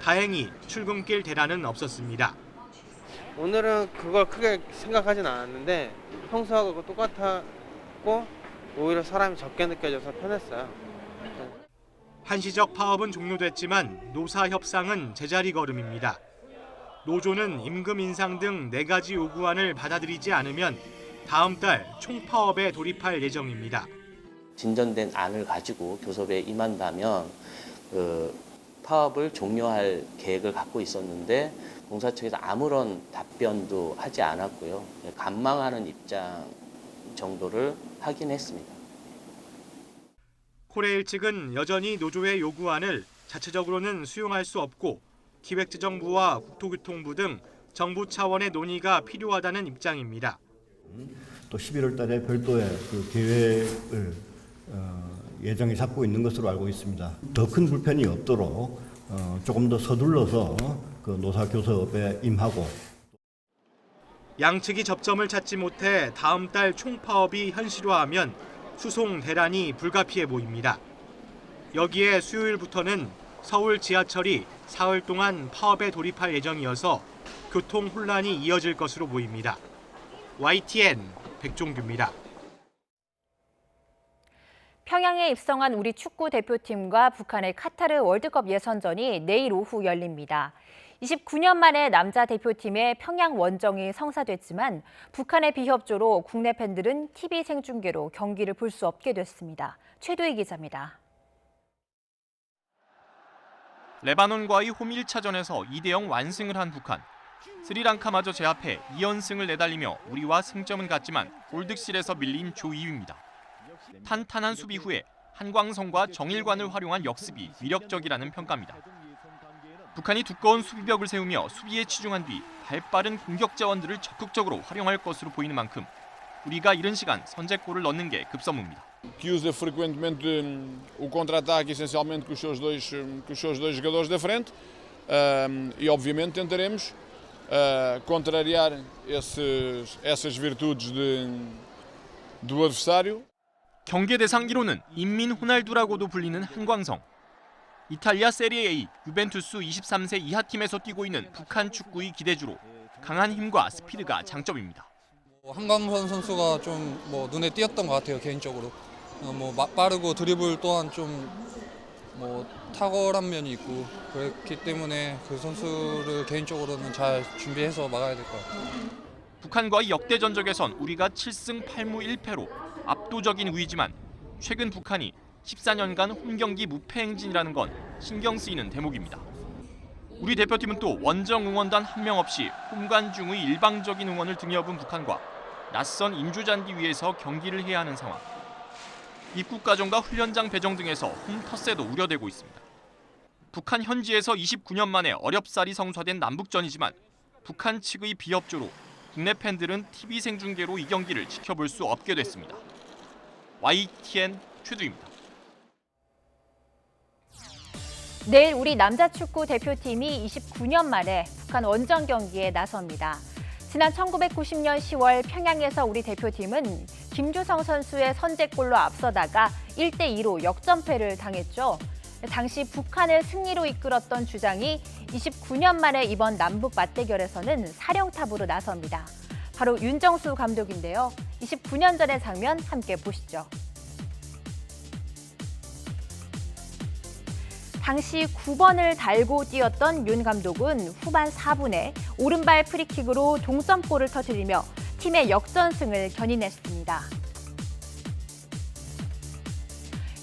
다행히 출근길 대란은 없었습니다. 오늘은 그걸 크게 생각하진 않았는데 평소하고 똑같았고 오히려 사람이 적게 느껴져서 편했어요. 한시적 파업은 종료됐지만 노사 협상은 제자리 걸음입니다. 노조는 임금 인상 등 4가지 요구안을 받아들이지 않으면 다음 달 총파업에 돌입할 예정입니다. 진전된 안을 가지고 교섭에 임한다면 파업을 종료할 계획을 갖고 있었는데 공사 측에서 아무런 답변도 하지 않았고요. 관망하는 입장 정도를 하긴 했습니다. 코레일 측은 여전히 노조의 요구안을 자체적으로는 수용할 수 없고 기획재정부와 국토교통부 등 정부 차원의 논의가 필요하다는 입장입니다. 또 11월 달에 별도의 그 계획을 예정에 잡고 있는 것으로 알고 있습니다. 더 큰 불편이 없도록 조금 더 서둘러서 그 노사교섭에 임하고 양측이 접점을 찾지 못해 다음 달 총파업이 현실화하면 수송 대란이 불가피해 보입니다. 여기에 수요일부터는 서울 지하철이 사흘 동안 파업에 돌입할 예정이어서 교통 혼란이 이어질 것으로 보입니다. YTN 백종규입니다. 평양에 입성한 우리 축구 대표팀과 북한의 카타르 월드컵 예선전이 내일 오후 열립니다. 29년 만에 남자 대표팀의 평양 원정이 성사됐지만 북한의 비협조로 국내 팬들은 TV 생중계로 경기를 볼 수 없게 됐습니다. 최도희 기자입니다. 레바논과의 홈 1차전에서 2대0 완승을 한 북한. 스리랑카마저 제압해 2연승을 내달리며 우리와 승점은 같지만 골득실에서 밀린 조 2위입니다. 탄탄한 수비 후에 한광성과 정일관을 활용한 역습이 위력적이라는 평가입니다. 북한이 두꺼운 수비벽을 세우며 수비에 치중한 뒤 발빠른 공격 자원들을 적극적으로 활용할 것으로 보이는 만큼 우리가 이른 시간 선제골을 넣는 게 급선무입니다. Que usa frequentemente o contra-ataque essencialmente com os seus dois jogadores da frente e obviamente tentaremos contrariar essas virtudes do adversário. 경계 대상 1호는 인민 호날두라고도 불리는 한광성. 이탈리아 세리에 A 유벤투스 23세 이하 팀에서 뛰고 있는 북한 축구의 기대주로 강한 힘과 스피드가 장점입니다. 한광선 선수가 좀 눈에 띄었던 것 같아요, 개인적으로. 빠르고 드리블 또한 좀 탁월한 면이 있고 그렇기 때문에 그 선수를 개인적으로는 잘 준비해서 막아야 될 것 같아요. 북한과의 역대 전적에선 우리가 7승 8무 1패로 압도적인 우위지만 최근 북한이 14년간 홈경기 무패 행진이라는 건 신경 쓰이는 대목입니다. 우리 대표팀은 또 원정 응원단 한 명 없이 홈관중의 일방적인 응원을 등에 업은 북한과 낯선 인조잔디 위에서 경기를 해야 하는 상황. 입국 과정과 훈련장 배정 등에서 홈 텃세도 우려되고 있습니다. 북한 현지에서 29년 만에 어렵사리 성사된 남북전이지만 북한 측의 비협조로 국내 팬들은 TV 생중계로 이 경기를 지켜볼 수 없게 됐습니다. YTN 최두입니다. 내일 우리 남자 축구 대표팀이 29년 만에 북한 원정 경기에 나섭니다. 지난 1990년 10월 평양에서 우리 대표팀은 김주성 선수의 선제골로 앞서다가 1대2로 역전패를 당했죠. 당시 북한을 승리로 이끌었던 주장이 29년 만에 이번 남북 맞대결에서는 사령탑으로 나섭니다. 바로 윤정수 감독인데요. 29년 전의 장면 함께 보시죠. 당시 9번을 달고 뛰었던 윤 감독은 후반 4분에 오른발 프리킥으로 동점골을 터뜨리며 팀의 역전승을 견인했습니다.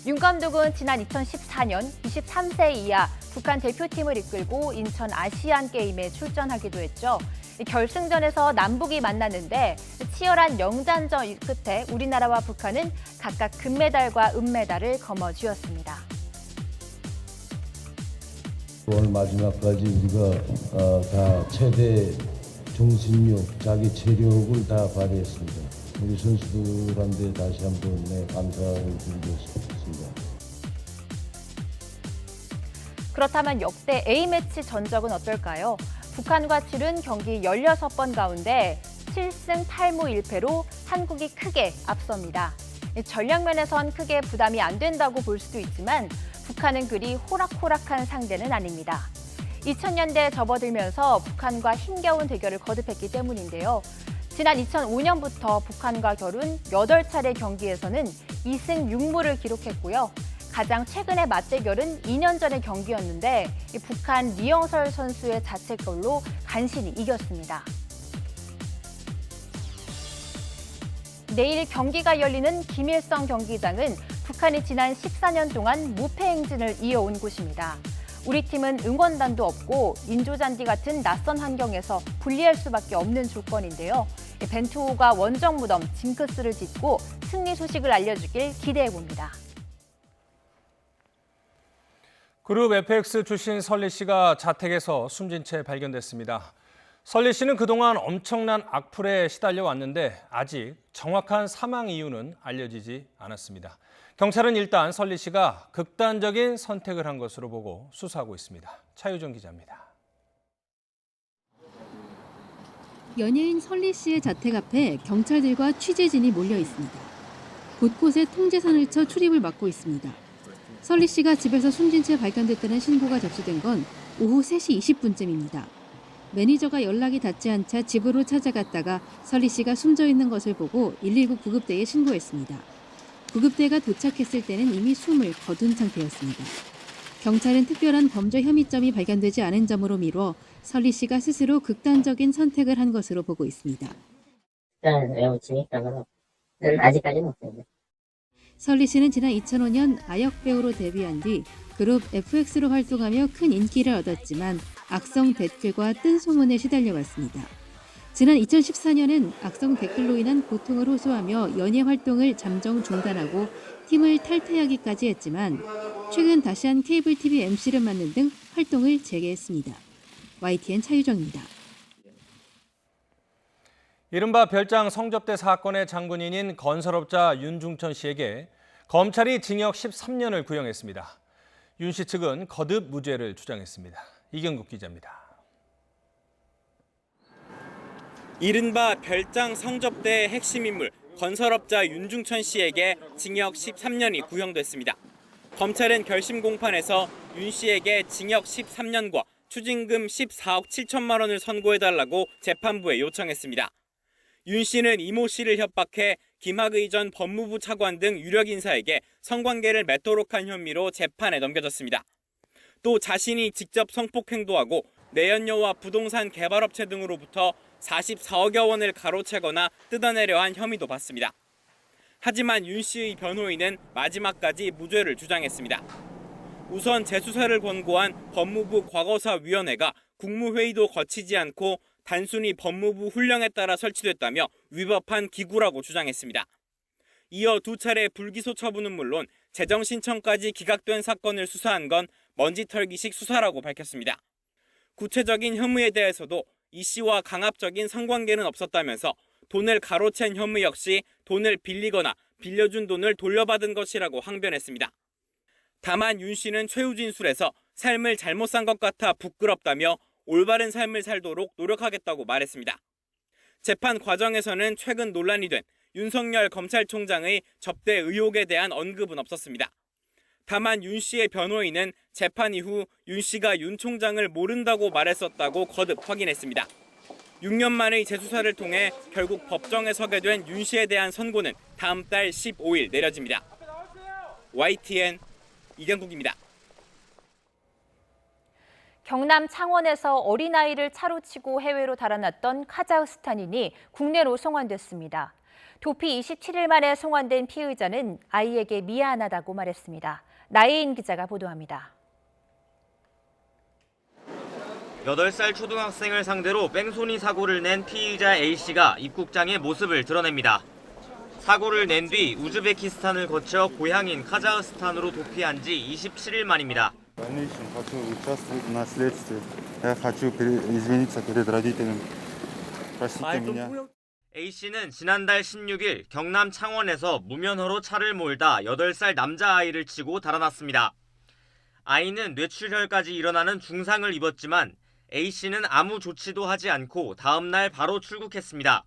윤 감독은 지난 2014년 23세 이하 북한 대표팀을 이끌고 인천 아시안게임에 출전하기도 했죠. 결승전에서 남북이 만났는데 치열한 영단전 끝에 우리나라와 북한은 각각 금메달과 은메달을 거머쥐었습니다. 오늘 마지막까지 우리가 다 최대 정신력, 자기 체력을 다 발휘했습니다. 우리 선수들한테 다시 한번 감사를 드리겠습니다. 그렇다면 역대 A매치 전적은 어떨까요? 북한과 치른 경기 16번 가운데 7승 8무 1패로 한국이 크게 앞섭니다. 전략면에선 크게 부담이 안 된다고 볼 수도 있지만 북한은 그리 호락호락한 상대는 아닙니다. 2000년대에 접어들면서 북한과 힘겨운 대결을 거듭했기 때문인데요. 지난 2005년부터 북한과 겨룬 8차례 경기에서는 2승 6무를 기록했고요. 가장 최근의 맞대결은 2년 전의 경기였는데 북한 리영설 선수의 자책골로 간신히 이겼습니다. 내일 경기가 열리는 김일성 경기장은 북한이 지난 14년 동안 무패 행진을 이어온 곳입니다. 우리 팀은 응원단도 없고 인조잔디 같은 낯선 환경에서 불리할 수밖에 없는 조건인데요. 벤투호가 원정 무덤 징크스를 딛고 승리 소식을 알려주길 기대해봅니다. 그룹 FX 출신 설리 씨가 자택에서 숨진 채 발견됐습니다. 설리 씨는 그동안 엄청난 악플에 시달려 왔는데 아직 정확한 사망 이유는 알려지지 않았습니다. 경찰은 일단 설리 씨가 극단적인 선택을 한 것으로 보고 수사하고 있습니다. 차유정 기자입니다. 연예인 설리 씨의 자택 앞에 경찰들과 취재진이 몰려 있습니다. 곳곳에 통제선을 쳐 출입을 막고 있습니다. 설리 씨가 집에서 숨진 채 발견됐다는 신고가 접수된 건 오후 3시 20분쯤입니다. 매니저가 연락이 닿지 않자 집으로 찾아갔다가 설리 씨가 숨져 있는 것을 보고 119 구급대에 신고했습니다. 구급대가 도착했을 때는 이미 숨을 거둔 상태였습니다. 경찰은 특별한 범죄 혐의점이 발견되지 않은 점으로 미뤄 설리 씨가 스스로 극단적인 선택을 한 것으로 보고 있습니다. 아직까지는 없습니다. 설리 씨는 지난 2005년 아역 배우로 데뷔한 뒤 그룹 FX로 활동하며 큰 인기를 얻었지만 악성 댓글과 뜬 소문에 시달려왔습니다. 지난 2014년엔 악성 댓글로 인한 고통을 호소하며 연예 활동을 잠정 중단하고 팀을 탈퇴하기까지 했지만 최근 다시 한 케이블 TV MC를 맡는 등 활동을 재개했습니다. YTN 차유정입니다. 이른바 별장 성접대 사건의 장본인인 건설업자 윤중천 씨에게 검찰이 징역 13년을 구형했습니다. 윤 씨 측은 거듭 무죄를 주장했습니다. 이경국 기자입니다. 이른바 별장 성접대의 핵심 인물 건설업자 윤중천 씨에게 징역 13년이 구형됐습니다. 검찰은 결심 공판에서 윤 씨에게 징역 13년과 추징금 14억 7천만 원을 선고해달라고 재판부에 요청했습니다. 윤 씨는 이모 씨를 협박해 김학의 전 법무부 차관 등 유력 인사에게 성관계를 맺도록 한 혐의로 재판에 넘겨졌습니다. 또 자신이 직접 성폭행도 내연녀와 부동산 개발업체 등으로부터 44억여 원을 가로채거나 뜯어내려 한 혐의도 받습니다. 하지만 윤 씨의 변호인은 마지막까지 무죄를 주장했습니다. 우선 재수사를 권고한 법무부 과거사위원회가 국무회의도 거치지 않고 단순히 법무부 훈령에 따라 설치됐다며 위법한 기구라고 주장했습니다. 이어 두 차례 불기소 처분은 물론 재정 신청까지 기각된 사건을 수사한 건 먼지털기식 수사라고 밝혔습니다. 구체적인 혐의에 대해서도 이 씨와 강압적인 성관계는 없었다면서 돈을 가로챈 혐의 역시 돈을 빌리거나 빌려준 돈을 돌려받은 것이라고 항변했습니다. 다만 윤 씨는 최후 진술에서 삶을 잘못 산 것 같아 부끄럽다며 올바른 삶을 살도록 노력하겠다고 말했습니다. 재판 과정에서는 최근 논란이 된 윤석열 검찰총장의 접대 의혹에 대한 언급은 없었습니다. 다만 윤 씨의 변호인은 재판 이후 윤 씨가 윤 총장을 모른다고 말했었다고 거듭 확인했습니다. 6년 만의 재수사를 통해 결국 법정에 서게 된 윤 씨에 대한 선고는 다음 달 15일 내려집니다. YTN 이경국입니다. 경남 창원에서 어린아이를 차로 치고 해외로 달아났던 카자흐스탄인이 국내로 송환됐습니다. 도피 27일 만에 송환된 피의자는 아이에게 미안하다고 말했습니다. 나혜인 기자가 보도합니다. 8살 초등학생을 상대로 뺑소니 사고를 낸 피의자 A씨가 입국장에 모습을 드러냅니다. 사고를 낸 뒤 우즈베키스탄을 거쳐 고향인 카자흐스탄으로 도피한 지 27일 만입니다. A씨는 지난달 16일 경남 창원에서 무면허로 차를 몰다 8살 남자아이를 치고 달아났습니다. 아이는 뇌출혈까지 일어나는 중상을 입었지만 A씨는 아무 조치도 하지 않고 다음 날 바로 출국했습니다.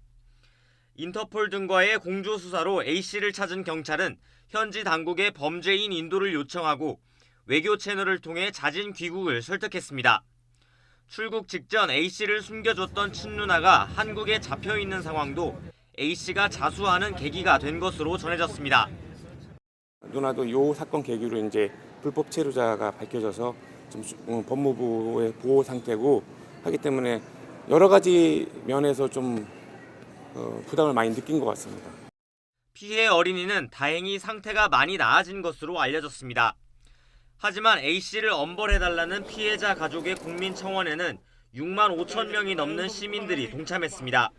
인터폴 등과의 공조 수사로 A씨를 찾은 경찰은 현지 당국에 범죄인 인도를 요청하고 외교 채널을 통해 자진 귀국을 설득했습니다. 출국 직전 A씨를 숨겨줬던 친누나가 한국에 잡혀있는 상황도 A씨가 자수하는 계기가 된 것으로 전해졌습니다. 누나도 이 사건 계기로 이제 불법 체류자가 밝혀져서 좀 법무부의 보호 상태고 하기 때문에 여러 가지 면에서 좀 부담을 많이 느낀 것 같습니다. 피해 어린이는 다행히 상태가 많이 나아진 것으로 알려졌습니다. 하지만 A씨를 엄벌해달라는 피해자 가족의 국민청원에는 6만 5천 명이 넘는 시민들이 동참했습니다.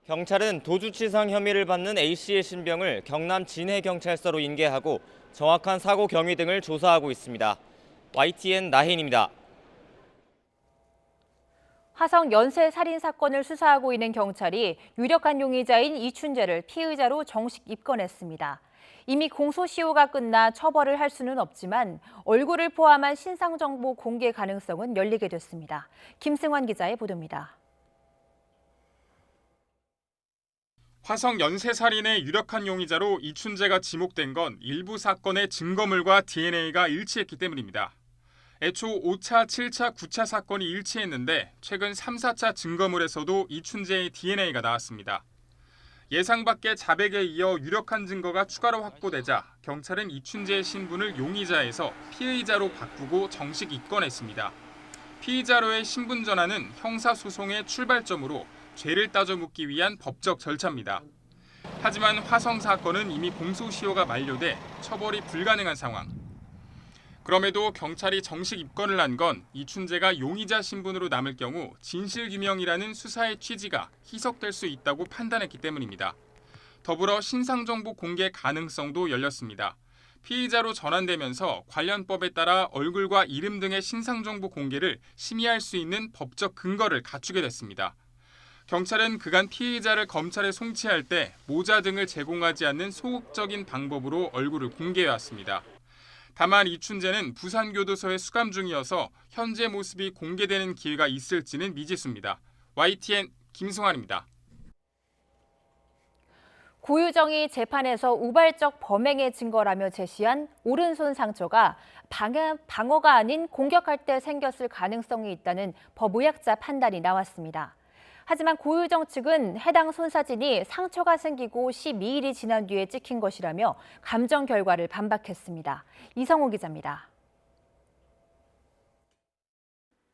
경찰은 도주치상 혐의를 받는 A씨의 신병을 경남 진해경찰서로 인계하고 정확한 사고 경위 등을 조사하고 있습니다. YTN 나혜인입니다. 화성 연쇄 살인 사건을 수사하고 있는 경찰이 유력한 용의자인 이춘재를 피의자로 정식 입건했습니다. 이미 공소시효가 끝나 처벌을 할 수는 없지만 얼굴을 포함한 신상정보 공개 가능성은 열리게 됐습니다. 김승환 기자의 보도입니다. 화성 연쇄살인의 유력한 용의자로 이춘재가 지목된 건 일부 사건의 증거물과 DNA가 일치했기 때문입니다. 애초 5차, 7차, 9차 사건이 일치했는데 최근 3, 4차 증거물에서도 이춘재의 DNA가 나왔습니다. 예상 밖의 자백에 이어 유력한 증거가 추가로 확보되자 경찰은 이춘재의 신분을 용의자에서 피의자로 바꾸고 정식 입건했습니다. 피의자로의 신분 전환은 형사소송의 출발점으로 죄를 따져 묻기 위한 법적 절차입니다. 하지만 화성 사건은 이미 공소시효가 만료돼 처벌이 불가능한 상황. 그럼에도 경찰이 정식 입건을 한 건 이춘재가 용의자 신분으로 남을 경우 진실규명이라는 수사의 취지가 희석될 수 있다고 판단했기 때문입니다. 더불어 신상정보 공개 가능성도 열렸습니다. 피의자로 전환되면서 관련 법에 따라 얼굴과 이름 등의 신상정보 공개를 심의할 수 있는 법적 근거를 갖추게 됐습니다. 경찰은 그간 피의자를 검찰에 송치할 때 모자 등을 제공하지 않는 소극적인 방법으로 얼굴을 공개해왔습니다. 다만 이춘재는 부산교도소에 수감 중이어서 현재 모습이 공개되는 기회가 있을지는 미지수입니다. YTN 김승환입니다. 고유정이 재판에서 우발적 범행의 증거라며 제시한 오른손 상처가 방어가 아닌 공격할 때 생겼을 가능성이 있다는 법의학자 판단이 나왔습니다. 하지만 고유정 측은 해당 손사진이 상처가 생기고 12일이 지난 뒤에 찍힌 것이라며 감정 결과를 반박했습니다. 이성호 기자입니다.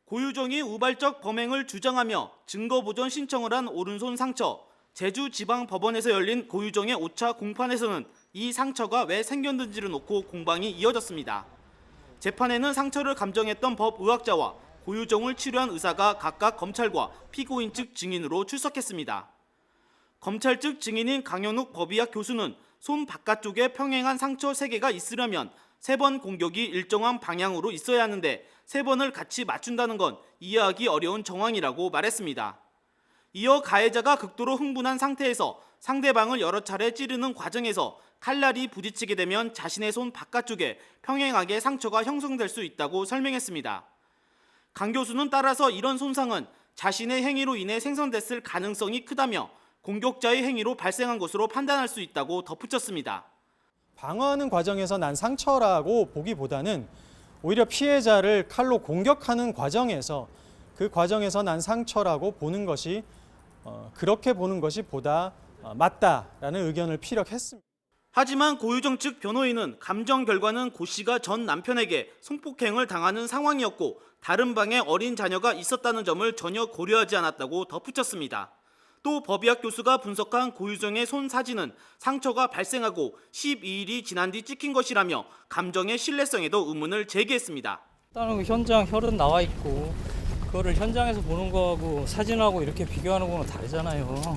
고유정이 우발적 범행을 주장하며 증거 보전 신청을 한 오른손 상처. 제주지방법원에서 열린 고유정의 5차 공판에서는 이 상처가 왜 생겼는지를 놓고 공방이 이어졌습니다. 재판에는 상처를 감정했던 법의학자와 고유정을 치료한 의사가 각각 검찰과 피고인 측 증인으로 출석했습니다. 검찰 측 증인인 강현욱 법의학 교수는 손 바깥쪽에 평행한 상처 3개가 있으려면 3번 공격이 일정한 방향으로 있어야 하는데 3번을 같이 맞춘다는 건 이해하기 어려운 정황이라고 말했습니다. 이어 가해자가 극도로 흥분한 상태에서 상대방을 여러 차례 찌르는 과정에서 칼날이 부딪히게 되면 자신의 손 바깥쪽에 평행하게 상처가 형성될 수 있다고 설명했습니다. 강 교수는 따라서 이런 손상은 자신의 행위로 인해 생성됐을 가능성이 크다며 공격자의 행위로 발생한 것으로 판단할 수 있다고 덧붙였습니다. 방어하는 과정에서 난 상처라고 보기보다는 오히려 피해자를 칼로 공격하는 과정에서 그 과정에서 난 상처라고 보는 것이 그렇게 보는 것이 보다 맞다라는 의견을 피력했습니다. 하지만 고유정 측 변호인은 감정 결과는 고 씨가 전 남편에게 성폭행을 당하는 상황이었고 다른 방에 어린 자녀가 있었다는 점을 전혀 고려하지 않았다고 덧붙였습니다. 또 법의학 교수가 분석한 고유정의 손 사진은 상처가 발생하고 12일이 지난 뒤 찍힌 것이라며 감정의 신뢰성에도 의문을 제기했습니다. 일단은 현장 혈흔 나와 있고 그거를 현장에서 보는 거하고 사진하고 이렇게 비교하는 거는 다르잖아요.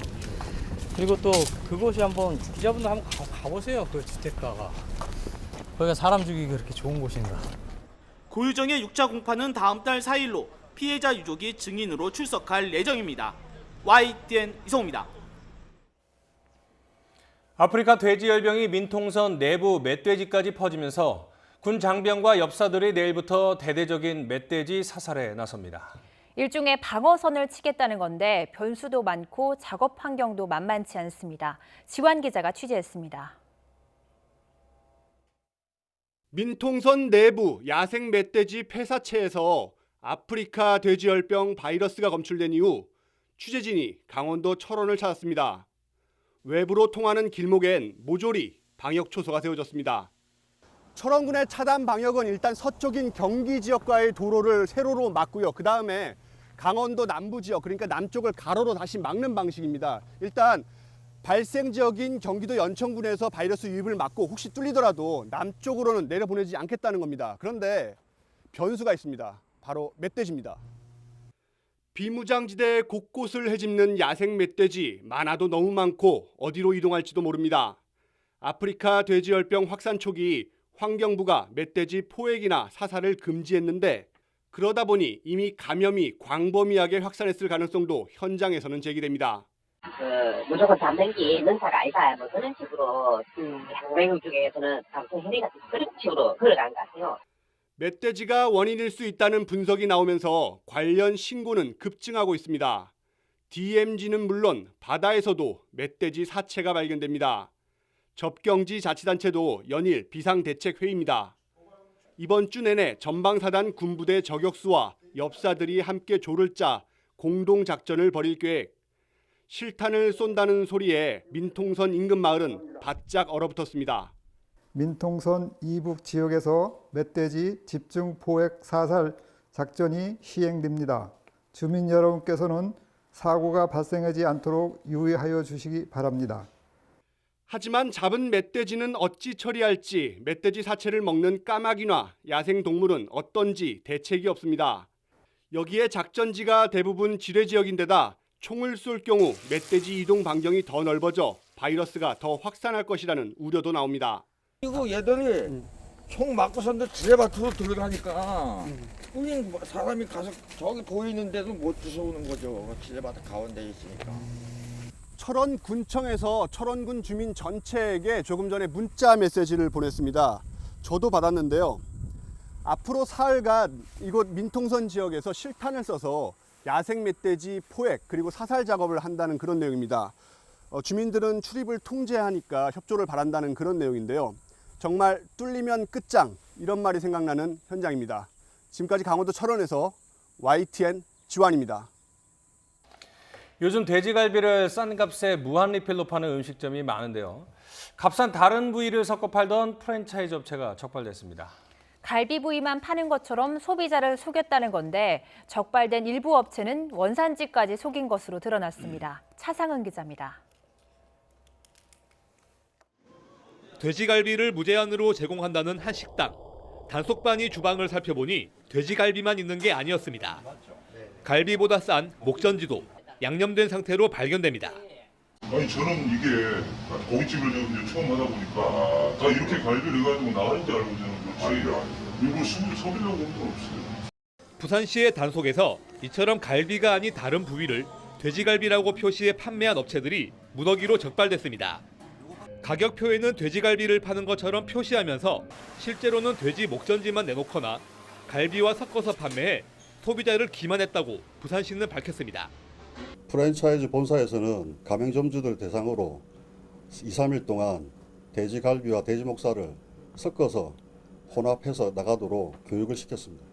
그리고 또 그곳이 한번 기자분들 한번 가보세요. 그 주택가가. 거기가 사람 죽이기 그렇게 좋은 곳인가. 고유정의 6차 공판은 다음 달 4일로 피해자 유족이 증인으로 출석할 예정입니다. YTN 이성호입니다. 아프리카 돼지열병이 민통선 내부 멧돼지까지 퍼지면서 군 장병과 엽사들이 내일부터 대대적인 멧돼지 사살에 나섭니다. 일종의 방어선을 치겠다는 건데 변수도 많고 작업 환경도 만만치 않습니다. 지환 기자가 취재했습니다. 민통선 내부 야생 멧돼지 폐사체에서 아프리카 돼지열병 바이러스가 검출된 이후 취재진이 강원도 철원을 찾았습니다. 외부로 통하는 길목엔 모조리 방역 초소가 세워졌습니다. 철원군의 차단 방역은 일단 서쪽인 경기 지역과의 도로를 세로로 막고요. 그 다음에 강원도 남부 지역, 그러니까 남쪽을 가로로 다시 막는 방식입니다. 일단 발생 지역인 경기도 연천군에서 바이러스 유입을 막고 혹시 뚫리더라도 남쪽으로는 내려보내지 않겠다는 겁니다. 그런데 변수가 있습니다. 바로 멧돼지입니다. 비무장지대 곳곳을 헤집는 야생 멧돼지, 많아도 너무 많고 어디로 이동할지도 모릅니다. 아프리카 돼지열병 확산 초기 환경부가 멧돼지 포획이나 사살을 금지했는데 그러다 보니 이미 감염이 광범위하게 확산했을 가능성도 현장에서는 제기됩니다. 무조건 잡는 게 능사가 아니다. 뭐 그런 식으로 양맹 쪽에서는 방송 행위가 그런 식으로 흘러간 것 같아요. 멧돼지가 원인일 수 있다는 분석이 나오면서 관련 신고는 급증하고 있습니다. DMZ는 물론 바다에서도 멧돼지 사체가 발견됩니다. 접경지 자치단체도 연일 비상대책회의입니다. 이번 주 내내 전방사단 군부대 저격수와 엽사들이 함께 조를 짜 공동작전을 벌일 계획. 실탄을 쏜다는 소리에 민통선 인근 마을은 바짝 얼어붙었습니다. 민통선 이북 지역에서 멧돼지 집중 포획 사살 작전이 시행됩니다. 주민 여러분께서는 사고가 발생하지 않도록 유의하여 주시기 바랍니다. 하지만 잡은 멧돼지는 어찌 처리할지 멧돼지 사체를 먹는 까마귀나 야생동물은 어떤지 대책이 없습니다. 여기에 작전지가 대부분 지뢰 지역인데다 총을 쏠 경우 멧돼지 이동 반경이 더 넓어져 바이러스가 더 확산할 것이라는 우려도 나옵니다. 이거 얘들이 총 맞고선도 지뢰밭으로 들어가니까 우린 사람이 가서 저기 보이는데도 못 주워오는 거죠. 지뢰밭 가운데 있으니까. 철원 군청에서 철원군 주민 전체에게 조금 전에 문자 메시지를 보냈습니다. 저도 받았는데요. 앞으로 사흘간 이곳 민통선 지역에서 실탄을 써서 야생 멧돼지 포획 그리고 사살 작업을 한다는 그런 내용입니다. 주민들은 출입을 통제하니까 협조를 바란다는 그런 내용인데요. 정말 뚫리면 끝장 이런 말이 생각나는 현장입니다. 지금까지 강원도 철원에서 YTN 지환입니다. 요즘 돼지갈비를 싼 값에 무한 리필로 파는 음식점이 많은데요. 값싼 다른 부위를 섞어 팔던 프랜차이즈 업체가 적발됐습니다. 갈비 부위만 파는 것처럼 소비자를 속였다는 건데 적발된 일부 업체는 원산지까지 속인 것으로 드러났습니다. 차상은 기자입니다. 돼지갈비를 무제한으로 제공한다는 한 식당. 단속반이 주방을 살펴보니 돼지갈비만 있는 게 아니었습니다. 갈비보다 싼 목전지도 양념된 상태로 발견됩니다. 아니 저는 이게 고깃집을 이제 처음 하다 보니까 다 이렇게 갈비를 해가지고 나가는 줄 알고 저는 그렇지 일부러 소비려고 온 건 없어요. 부산시의 단속에서 이처럼 갈비가 아닌 다른 부위를 돼지갈비라고 표시해 판매한 업체들이 무더기로 적발됐습니다. 가격표에는 돼지갈비를 파는 것처럼 표시하면서 실제로는 돼지 목전지만 내놓거나 갈비와 섞어서 판매해 소비자를 기만했다고 부산시는 밝혔습니다. 프랜차이즈 본사에서는 가맹점주들 대상으로 2, 3일 동안 돼지갈비와 돼지목살을 섞어서 혼합해서 나가도록 교육을 시켰습니다.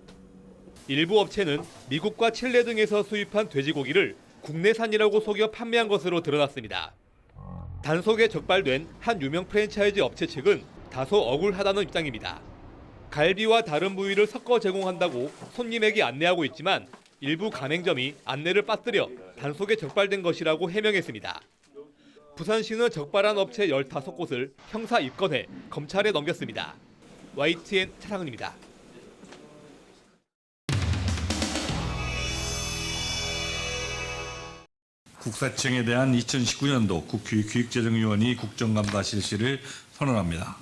일부 업체는 미국과 칠레 등에서 수입한 돼지고기를 국내산이라고 속여 판매한 것으로 드러났습니다. 단속에 적발된 한 유명 프랜차이즈 업체 측은 다소 억울하다는 입장입니다. 갈비와 다른 부위를 섞어 제공한다고 손님에게 안내하고 있지만 일부 가맹점이 안내를 빠뜨려 단속에 적발된 것이라고 해명했습니다. 부산시는 적발한 업체 15곳을 형사 입건해 검찰에 넘겼습니다. YTN 차상은입니다. 국세청에 대한 2019년도 국회 기획재정위원회 국정감사 실시를 선언합니다.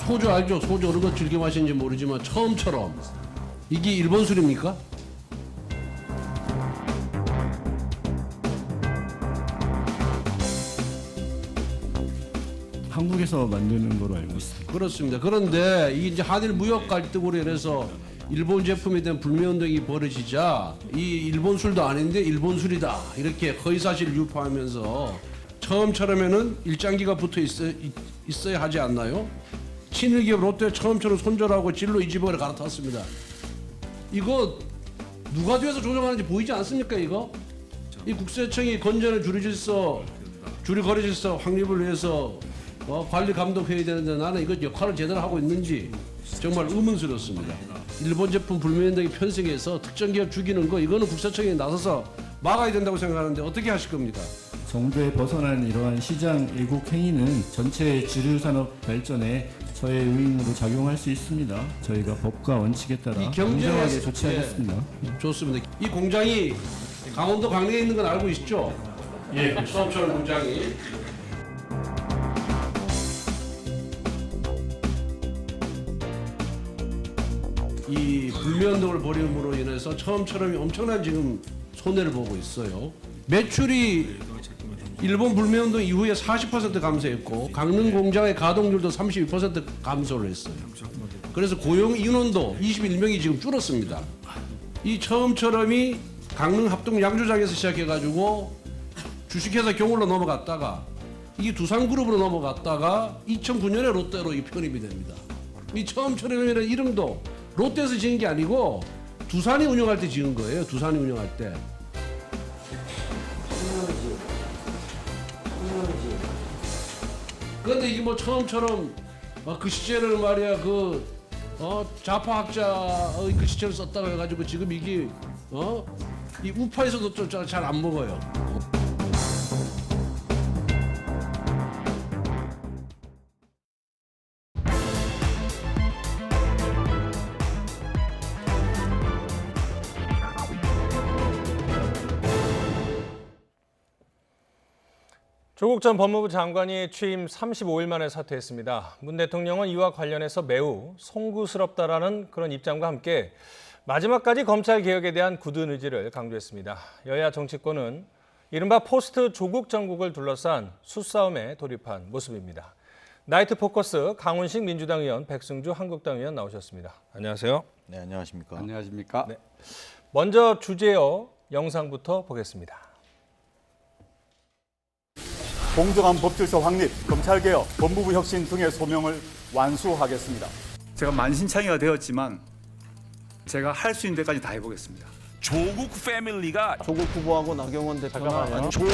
소주 알죠? 소주 어느 거 즐겨 마시는지 모르지만 처음처럼 이게 일본 술입니까? 한국에서 만드는 걸로 알고 있습니다. 그렇습니다. 그런데 이게 이제 한일 무역 갈등으로 인해서 일본 제품에 대한 불매 운동이 벌어지자 이 일본 술도 아닌데 일본 술이다 이렇게 허위사실 유포하면서 처음처럼에는 일장기가 붙어 있어야 하지 않나요? 친일기업 롯데 처음처럼 손절하고 진로 이집을 갈아탔습니다. 이거 누가 뒤에서 조정하는지 보이지 않습니까? 이거 이 국세청이 건전한 주류 거래 질서 확립을 위해서 관리 감독해야 되는데 나는 이거 역할을 제대로 하고 있는지 정말 의문스럽습니다. 일본 제품 불매 운동이 편성해서 특정 기업 죽이는 거 이거는 국세청이 나서서 막아야 된다고 생각하는데 어떻게 하실 겁니까? 정부에 벗어난 이러한 시장 왜곡 행위는 전체 주류 산업 발전에 저의 의인으로 작용할 수 있습니다. 저희가 법과 원칙에 따라 공정하게 조치하겠습니다. 좋습니다. 이 공장이 강원도 강릉에 있는 건 알고 있죠? 예, 수업철 공장이. 이 불매운동을 벌임으로 인해서 처음처럼 엄청난 지금 손해를 보고 있어요. 매출이 일본 불매운동 이후에 40% 감소했고 강릉 공장의 가동률도 32% 감소를 했어요. 그래서 고용 인원도 21명이 지금 줄었습니다. 이 처음처럼이 강릉 합동 양조장에서 시작해가지고 주식회사 경울로 넘어갔다가 이게 두산그룹으로 넘어갔다가 2009년에 롯데로 편입이 됩니다. 이 처음처럼이라는 이름도 롯데에서 지은 게 아니고 두산이 운영할 때 지은 거예요. 두산이 운영할 때. 그런데 이게 뭐 처음처럼 그 시제를 말이야 좌파학자의 그 시제를 썼다고 해가지고 지금 이게 이 우파에서도 좀 잘 안 먹어요. 조국 전 법무부 장관이 취임 35일 만에 사퇴했습니다. 문 대통령은 이와 관련해서 매우 송구스럽다라는 그런 입장과 함께 마지막까지 검찰 개혁에 대한 굳은 의지를 강조했습니다. 여야 정치권은 이른바 포스트 조국 정국을 둘러싼 수싸움에 돌입한 모습입니다. 나이트 포커스 강훈식 민주당 의원, 백승주 한국당 의원 나오셨습니다. 안녕하세요. 네, 안녕하십니까. 안녕하십니까. 네. 먼저 주제어 영상부터 보겠습니다. 공정한 법질서 확립, 검찰개혁, 법무부 혁신 등의 소명을 완수하겠습니다. 제가 만신창이가 되었지만 제가 할 수 있는 데까지 다 해보겠습니다. 조국 패밀리가 조국 후보하고 나경원 대표가 조국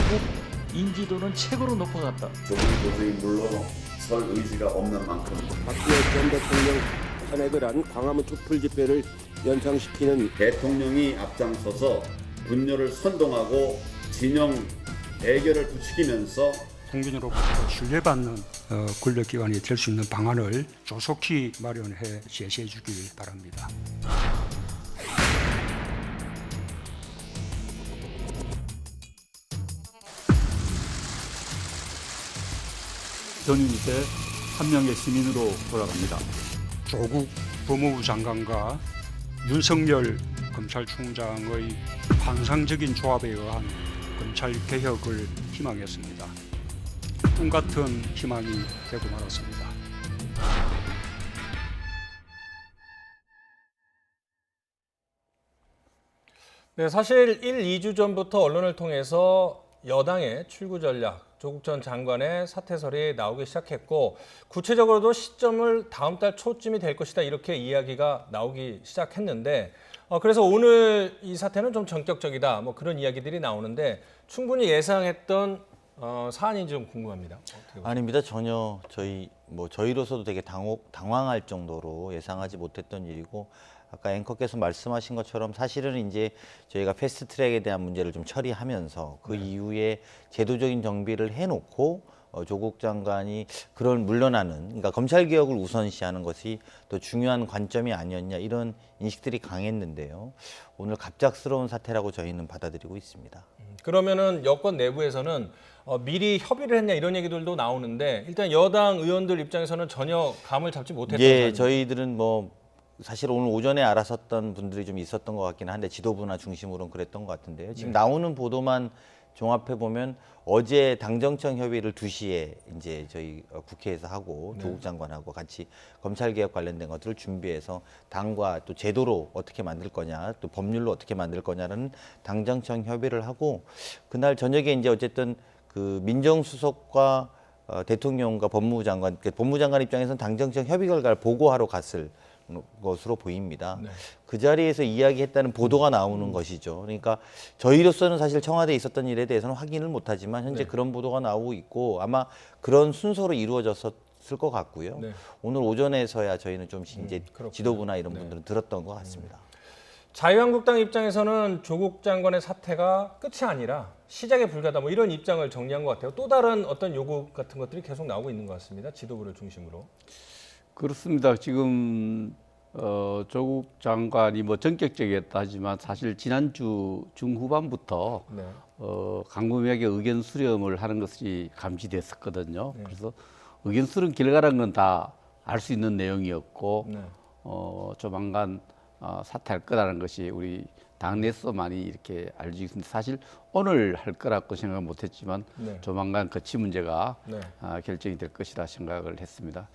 인지도는 최고로 높아갔다. 조국 도저히 물러설 의지가 없는 만큼 박지원 전 대통령 탄핵을 한 광화문 촛불 집회를 연상시키는 대통령이 앞장서서 분열을 선동하고 진영 애결을 부추기면서 국민으로부터 신뢰받는 권력기관이 될 수 있는 방안을 조속히 마련해 제시해 주길 바랍니다. 저는 이제 한 명의 시민으로 돌아갑니다. 조국 법무부 장관과 윤석열 검찰총장의 환상적인 조합에 의한 검찰 개혁을 희망했습니다. 꿈 같은 희망이 되고 말았습니다. 네, 사실 1-2주 전부터 언론을 통해서 여당의 출구 전략, 조국 전 장관의 사퇴설이 나오기 시작했고 구체적으로도 시점을 다음 달 초쯤이 될 것이다 이렇게 이야기가 나오기 시작했는데 그래서 오늘 이 사태는 좀 전격적이다 뭐 그런 이야기들이 나오는데 충분히 예상했던 사안인지 좀 궁금합니다. 아닙니다. 전혀 저희로서도 되게 당황할 정도로 예상하지 못했던 일이고 아까 앵커께서 말씀하신 것처럼 사실은 이제 저희가 패스트트랙에 대한 문제를 좀 처리하면서 그 이후에 제도적인 정비를 해놓고 조국 장관이 그런 물러나는 그러니까 검찰 개혁을 우선시하는 것이 더 중요한 관점이 아니었냐 이런 인식들이 강했는데요. 오늘 갑작스러운 사태라고 저희는 받아들이고 있습니다. 그러면은 여권 내부에서는 미리 협의를 했냐 이런 얘기들도 나오는데 일단 여당 의원들 입장에서는 전혀 감을 잡지 못했던 예, 저희들은 사실 오늘 오전에 알았었던 분들이 좀 있었던 것 같긴 한데 지도부나 중심으로는 그랬던 것 같은데요. 지금 나오는 보도만 종합해 보면 어제 당정청 협의를 2시에 이제 저희 국회에서 하고 네. 조국 장관하고 같이 검찰 개혁 관련된 것들을 준비해서 당과 또 제도로 어떻게 만들 거냐, 또 법률로 어떻게 만들 거냐라는 당정청 협의를 하고 그날 저녁에 이제 어쨌든 그 민정수석과 대통령과 법무부 장관, 법무부 장관 입장에서는 당정청 협의 결과를 보고하러 갔을 것으로 보입니다. 네. 그 자리에서 이야기했다는 보도가 나오는 것이죠. 그러니까 저희로서는 사실 청와대에 있었던 일에 대해서는 확인을 못하지만 현재 네. 그런 보도가 나오고 있고 아마 그런 순서로 이루어졌을 것 같고요. 네. 오늘 오전에서야 저희는 좀 이제 그렇군요. 지도부나 이런 분들은 들었던 것 같습니다. 자유한국당 입장에서는 조국 장관의 사태가 끝이 아니라 시작에 불과하다 뭐 이런 입장을 정리한 것 같아요. 또 다른 어떤 요구 같은 것들이 계속 나오고 있는 것 같습니다. 지도부를 중심으로. 그렇습니다. 지금 조국 장관이 뭐 전격적이었다 하지만 사실 지난주 중후반부터 네. 강금에게 의견 수렴을 하는 것이 감지됐었거든요. 네. 그래서 의견 수렴 결과라는 건 다 알 수 있는 내용이었고 네. 조만간 사퇴할 거라는 것이 우리 당내에서만이 이렇게 알려지고 있습니다. 사실 오늘 할 거라고 생각 못했지만 네. 조만간 거치 문제가 네. 결정이 될 것이라 생각을 했습니다.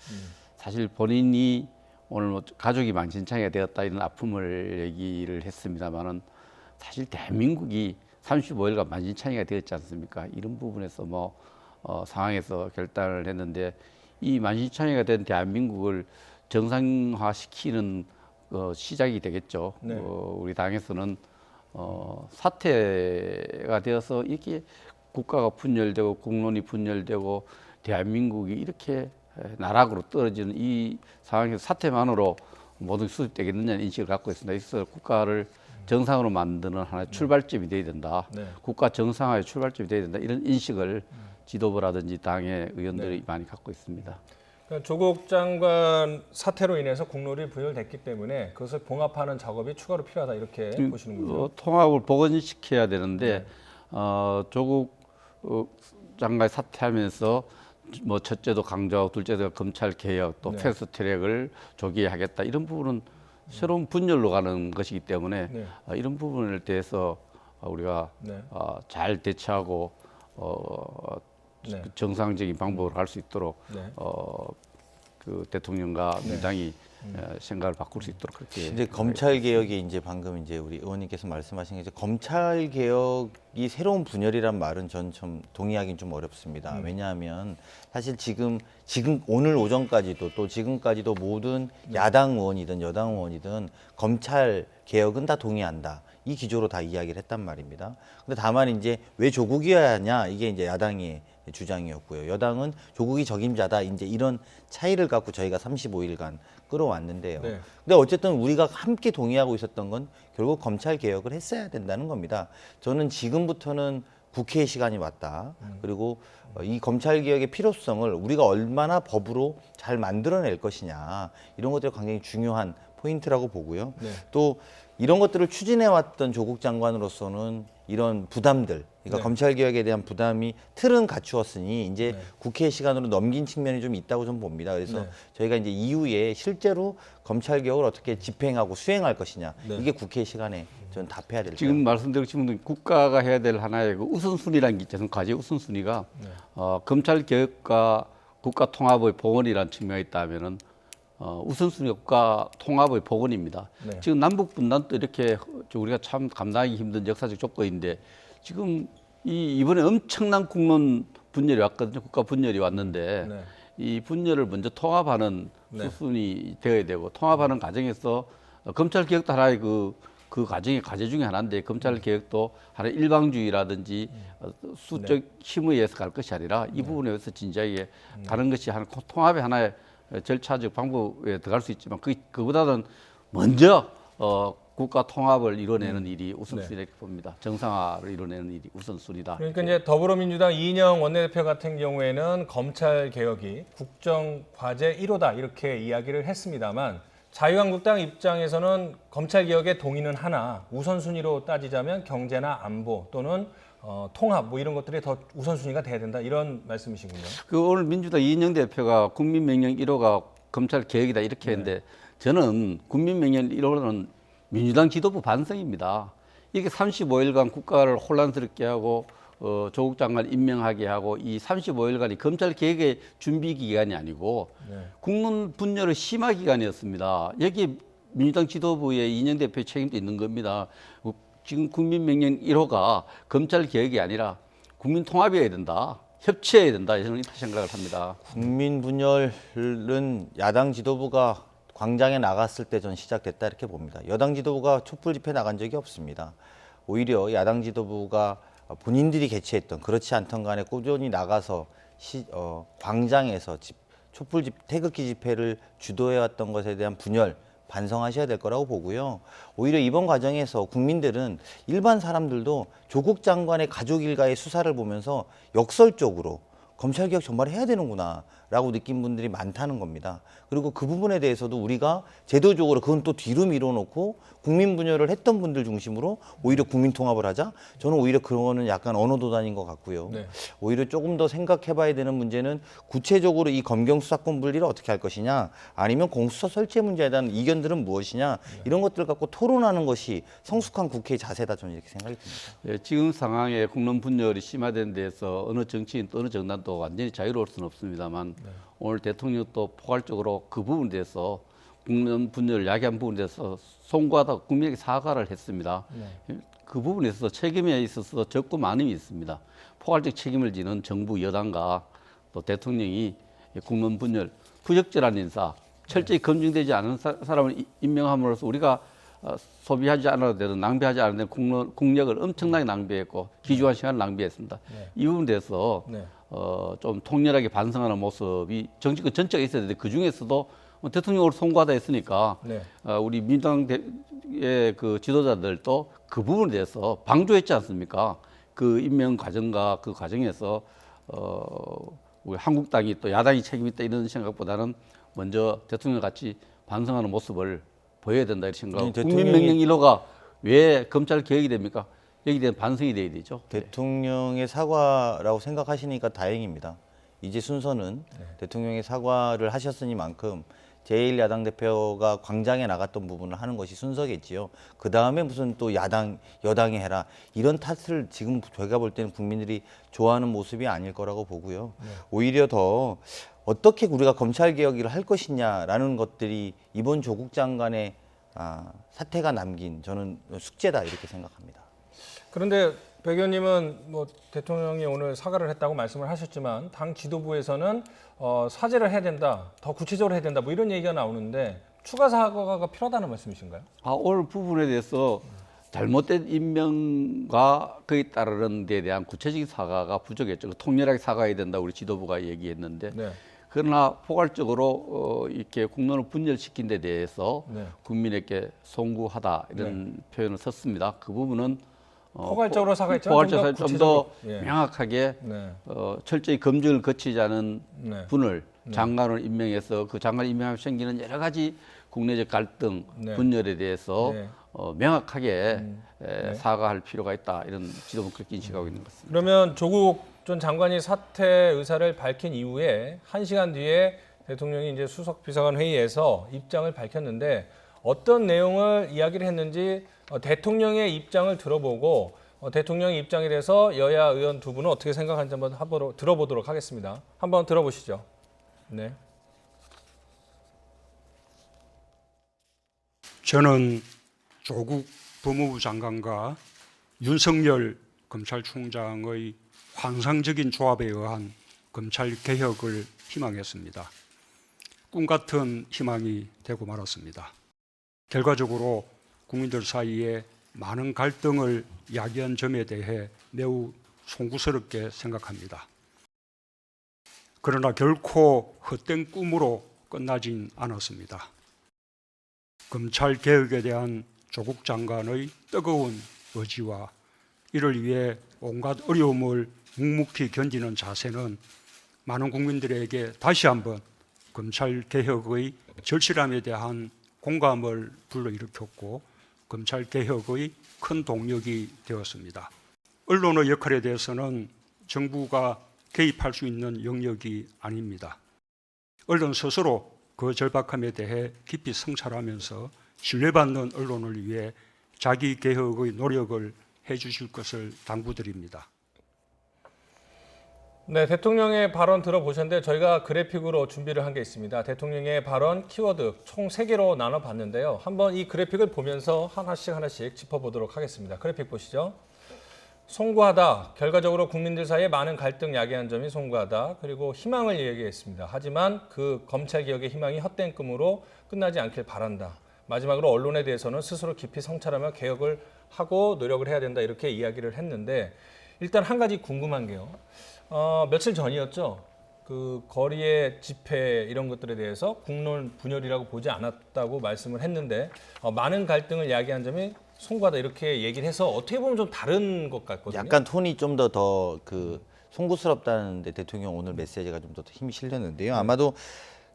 사실 본인이 오늘 뭐 가족이 만신창이가 되었다 이런 아픔을 얘기를 했습니다만은 사실 대한민국이 35일간 만신창이가 되었지 않습니까? 이런 부분에서 뭐 상황에서 결단을 했는데 이 만신창이가 된 대한민국을 정상화시키는 시작이 되겠죠. 네. 우리 당에서는 사태가 되어서 이렇게 국가가 분열되고 국론이 분열되고 대한민국이 이렇게 나락으로 떨어지는 이 상황에서 사태만으로 모든 게 수습되겠느냐는 인식을 갖고 있습니다. 그래서 국가를 정상으로 만드는 하나의 출발점이 돼야 된다. 네. 국가 정상화의 출발점이 돼야 된다. 이런 인식을 지도부라든지 당의 의원들이 네. 많이 갖고 있습니다. 그러니까 조국 장관 사태로 인해서 국론이 부혈됐기 때문에 그것을 봉합하는 작업이 추가로 필요하다 이렇게 보시는군요. 통합을 복원시켜야 되는데 네. 조국 장관이 사퇴하면서 뭐 첫째도 강조하고 둘째도 검찰 개혁 또 네. 패스트트랙을 조기에 하겠다 이런 부분은 새로운 분열로 가는 것이기 때문에 네. 이런 부분에 대해서 우리가 네. 잘 대처하고 네. 정상적인 방법으로 갈 수 있도록 네. 그 대통령과 네. 민당이 생각을 바꿀 수 있도록 그렇게. 이제 검찰 개혁이 이제 방금 이제 우리 의원님께서 말씀하신 게 이제 검찰 개혁이 새로운 분열이란 말은 전 좀 동의하기는 좀 어렵습니다. 왜냐하면 사실 지금 오늘 오전까지도 또 지금까지도 모든 야당 의원이든 여당 의원이든 검찰 개혁은 다 동의한다. 이 기조로 다 이야기를 했단 말입니다. 근데 다만 이제 왜 조국이어야 하냐 이게 이제 야당의 주장이었고요. 여당은 조국이 적임자다. 이제 이런 차이를 갖고 저희가 35일간 끌어왔는데요. 네. 근데 어쨌든 우리가 함께 동의하고 있었던 건 결국 검찰 개혁을 했어야 된다는 겁니다. 저는 지금부터는 국회의 시간이 왔다. 그리고 이 검찰 개혁의 필요성을 우리가 얼마나 법으로 잘 만들어낼 것이냐 이런 것들이 굉장히 중요한 포인트라고 보고요. 네. 또 이런 것들을 추진해왔던 조국 장관으로서는 이런 부담들, 그러니까 네. 검찰 개혁에 대한 부담이 틀은 갖추었으니 이제 네. 국회 시간으로 넘긴 측면이 좀 있다고 좀 봅니다. 그래서 네. 저희가 이제 이후에 실제로 검찰 개혁을 어떻게 집행하고 수행할 것이냐 네. 이게 국회 시간에 좀 답해야 될 지금 거예요. 말씀드린 국가가 해야 될 하나의 그 우선순위라는 게 있잖아요. 과제 우선순위가 네. 검찰 개혁과 국가 통합의 복원이라는 측면이 있다면은 우선순위가 국가 통합의 복원입니다. 네. 지금 남북 분단도 이렇게 우리가 참 감당하기 힘든 역사적 조건인데 지금 이번에 엄청난 국론 분열이 왔거든요. 국가 분열이 왔는데 네. 이 분열을 먼저 통합하는 네. 수순이 되어야 되고 통합하는 과정에서 검찰 개혁도 하나의 그 과정의 과제 중에 하나인데 검찰 개혁도 하나의 일방주의라든지 수적 힘에 의해서 갈 것이 아니라 이 부분에 의해서 진지하게 가는 것이 하나 통합의 하나의 절차적 방법에 들어갈 수 있지만 그보다는 먼저 국가 통합을 이뤄내는 일이 우선순위다 이렇게 봅니다. 정상화를 이뤄내는 일이 우선순위다. 그러니까 이제 더불어민주당 이인영 원내대표 같은 경우에는 검찰 개혁이 국정 과제 1호다 이렇게 이야기를 했습니다만 자유한국당 입장에서는 검찰 개혁에 동의는 하나 우선순위로 따지자면 경제나 안보 또는 통합 뭐 이런 것들이 더 우선순위가 돼야 된다 이런 말씀이시군요. 오늘 민주당 이인영 대표가 국민명령 1호가 검찰 개혁이다 이렇게 했는데 저는 국민명령 1호는 민주당 지도부 반성입니다. 이렇게 35일간 국가를 혼란스럽게 하고 조국 장관 임명하게 하고 이 35일간이 검찰 개혁의 준비 기간이 아니고 국론 분열의 심화 기간이었습니다. 여기 민주당 지도부의 이인영 대표의 책임도 있는 겁니다. 지금 국민명령 1호가 검찰 개혁이 아니라 국민 통합이어야 된다. 협치해야 된다. 저는 이렇게 생각을 합니다. 국민 분열은 야당 지도부가 광장에 나갔을 때 전 시작됐다 이렇게 봅니다. 여당 지도부가 촛불 집회 나간 적이 없습니다. 오히려 야당 지도부가 본인들이 개최했던 그렇지 않던 간에 꾸준히 나가서 광장에서 촛불 태극기 집회를 주도해왔던 것에 대한 분열 반성하셔야 될 거라고 보고요. 오히려 이번 과정에서 국민들은 일반 사람들도 조국 장관의 가족 일가의 수사를 보면서 역설적으로 검찰개혁 정말 해야 되는구나 라고 느낀 분들이 많다는 겁니다. 그리고 그 부분에 대해서도 우리가 제도적으로 그건 또 뒤로 밀어놓고 국민 분열을 했던 분들 중심으로 오히려 국민 통합을 하자? 저는 오히려 그거는 약간 언어도단인 것 같고요. 오히려 조금 더 생각해봐야 되는 문제는 구체적으로 이 검경 수사권 분리를 어떻게 할 것이냐, 아니면 공수처 설치 문제에 대한 이견들은 무엇이냐, 이런 것들 갖고 토론하는 것이 성숙한 국회의 자세다, 저는 이렇게 생각이 듭니다. 지금 상황에 국론 분열이 심화된 데서 어느 정치인 또 어느 정당도 완전히 자유로울 수는 없습니다만 오늘 대통령도 포괄적으로 그 부분에 대해서 국론 분열을 야기한 부분에 대해서 송구하다 국민에게 사과를 했습니다. 그 부분에 있어서 책임에 있어서 적고 많음이 있습니다. 포괄적 책임을 지는 정부 여당과 또 대통령이 국론 분열, 부적절한 인사, 철저히 검증되지 않은 사람을 임명함으로써 우리가 소비하지 않아도 되는, 낭비하지 않아도 되는 국력을 엄청나게 낭비했고 귀중한 시간을 낭비했습니다. 이 부분에 대해서 좀 통렬하게 반성하는 모습이 정치권 전체가 있어야 되는데, 그중에서도 대통령으로 송구하다 했으니까 우리 민주당의 그 지도자들도 그 부분에 대해서 방조했지 않습니까? 그 임명 과정과 그 과정에서 우리 한국당이 또 야당이 책임이 있다 이런 생각보다는 먼저 대통령 같이 반성하는 모습을 보여야 된다 이렇게 생각하고, 국민명령 1호가 왜 검찰 개혁이 됩니까? 여기에 대한 반성이 돼야 되죠. 대통령의 사과라고 생각하시니까 다행입니다. 이제 순서는 대통령의 사과를 하셨으니만큼 제1야당 대표가 광장에 나갔던 부분을 하는 것이 순서겠지요. 그 다음에 무슨 또 여당이 해라, 이런 탓을 지금 저희가 볼 때는 국민들이 좋아하는 모습이 아닐 거라고 보고요. 오히려 더 어떻게 우리가 검찰개혁을 할 것이냐라는 것들이 이번 조국 장관의 사태가 남긴 저는 숙제다 이렇게 생각합니다. 그런데 백 의원님은 뭐 대통령이 오늘 사과를 했다고 말씀을 하셨지만 당 지도부에서는 사죄를 해야 된다, 더 구체적으로 해야 된다, 뭐 이런 얘기가 나오는데 추가 사과가 필요하다는 말씀이신가요? 오늘 부분에 대해서 잘못된 임명과 그에 따르는 데 대한 구체적인 사과가 부족했죠. 통렬하게 사과해야 된다 우리 지도부가 얘기했는데 그러나 포괄적으로 이렇게 국론을 분열시킨 데 대해서 국민에게 송구하다 이런 표현을 썼습니다. 그 부분은 포괄적으로 사과했죠. 포괄적으로 좀 더 명확하게 철저히 검증을 거치지 않은 분을 장관을 임명해서 그 장관 임명하면 생기는 여러 가지 국내적 갈등, 분열에 대해서 명확하게 사과할 필요가 있다 이런 지도부 그렇게 인식하고 있는 것 같습니다. 그러면 조국 전 장관이 사퇴 의사를 밝힌 이후에 1시간 뒤에 대통령이 이제 수석 비서관 회의에서 입장을 밝혔는데 어떤 내용을 이야기를 했는지 대통령의 입장을 들어보고 대통령의 입장에 대해서 여야 의원 두 분은 어떻게 생각하는지 한번 들어보도록 하겠습니다. 한번 들어보시죠. 네. 저는 조국 법무부 장관과 윤석열 검찰총장의 환상적인 조합에 의한 검찰 개혁을 희망했습니다. 꿈 같은 희망이 되고 말았습니다. 결과적으로 국민들 사이에 많은 갈등을 야기한 점에 대해 매우 송구스럽게 생각합니다. 그러나 결코 헛된 꿈으로 끝나진 않았습니다. 검찰 개혁에 대한 조국 장관의 뜨거운 의지와 이를 위해 온갖 어려움을 묵묵히 견디는 자세는 많은 국민들에게 다시 한번 검찰 개혁의 절실함에 대한 공감을 불러일으켰고 검찰 개혁의 큰 동력이 되었습니다. 언론의 역할에 대해서는 정부가 개입할 수 있는 영역이 아닙니다. 언론 스스로 그 절박함에 대해 깊이 성찰하면서 신뢰받는 언론을 위해 자기 개혁의 노력을 해주실 것을 당부드립니다. 네, 대통령의 발언 들어보셨는데 저희가 그래픽으로 준비를 한 게 있습니다. 대통령의 발언 키워드 총 3개로 나눠봤는데요. 한번 이 그래픽을 보면서 하나씩 짚어보도록 하겠습니다. 그래픽 보시죠. 송구하다, 결과적으로 국민들 사이에 많은 갈등 야기한 점이 송구하다. 그리고 희망을 얘기했습니다. 하지만 그 검찰개혁의 희망이 헛된 꿈으로 끝나지 않길 바란다. 마지막으로 언론에 대해서는 스스로 깊이 성찰하며 개혁을 하고 노력을 해야 된다. 이렇게 이야기를 했는데 일단 한 가지 궁금한 게요. 며칠 전이었죠. 그 거리의 집회 이런 것들에 대해서 국론 분열이라고 보지 않았다고 말씀을 했는데 많은 갈등을 야기한 점이 송구하다 이렇게 얘기를 해서 어떻게 보면 좀 다른 것 같거든요. 약간 톤이 좀 더 그 송구스럽다는데 대통령 오늘 메시지가 좀 더 힘이 실렸는데요. 아마도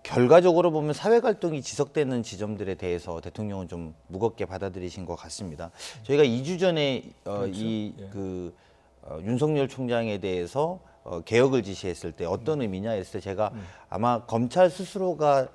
결과적으로 보면 사회 갈등이 지속되는 지점들에 대해서 대통령은 좀 무겁게 받아들이신 것 같습니다. 저희가 2주 전에 윤석열 총장에 대해서 개혁을 지시했을 때 어떤 의미냐 했을 때 제가 아마 검찰 스스로가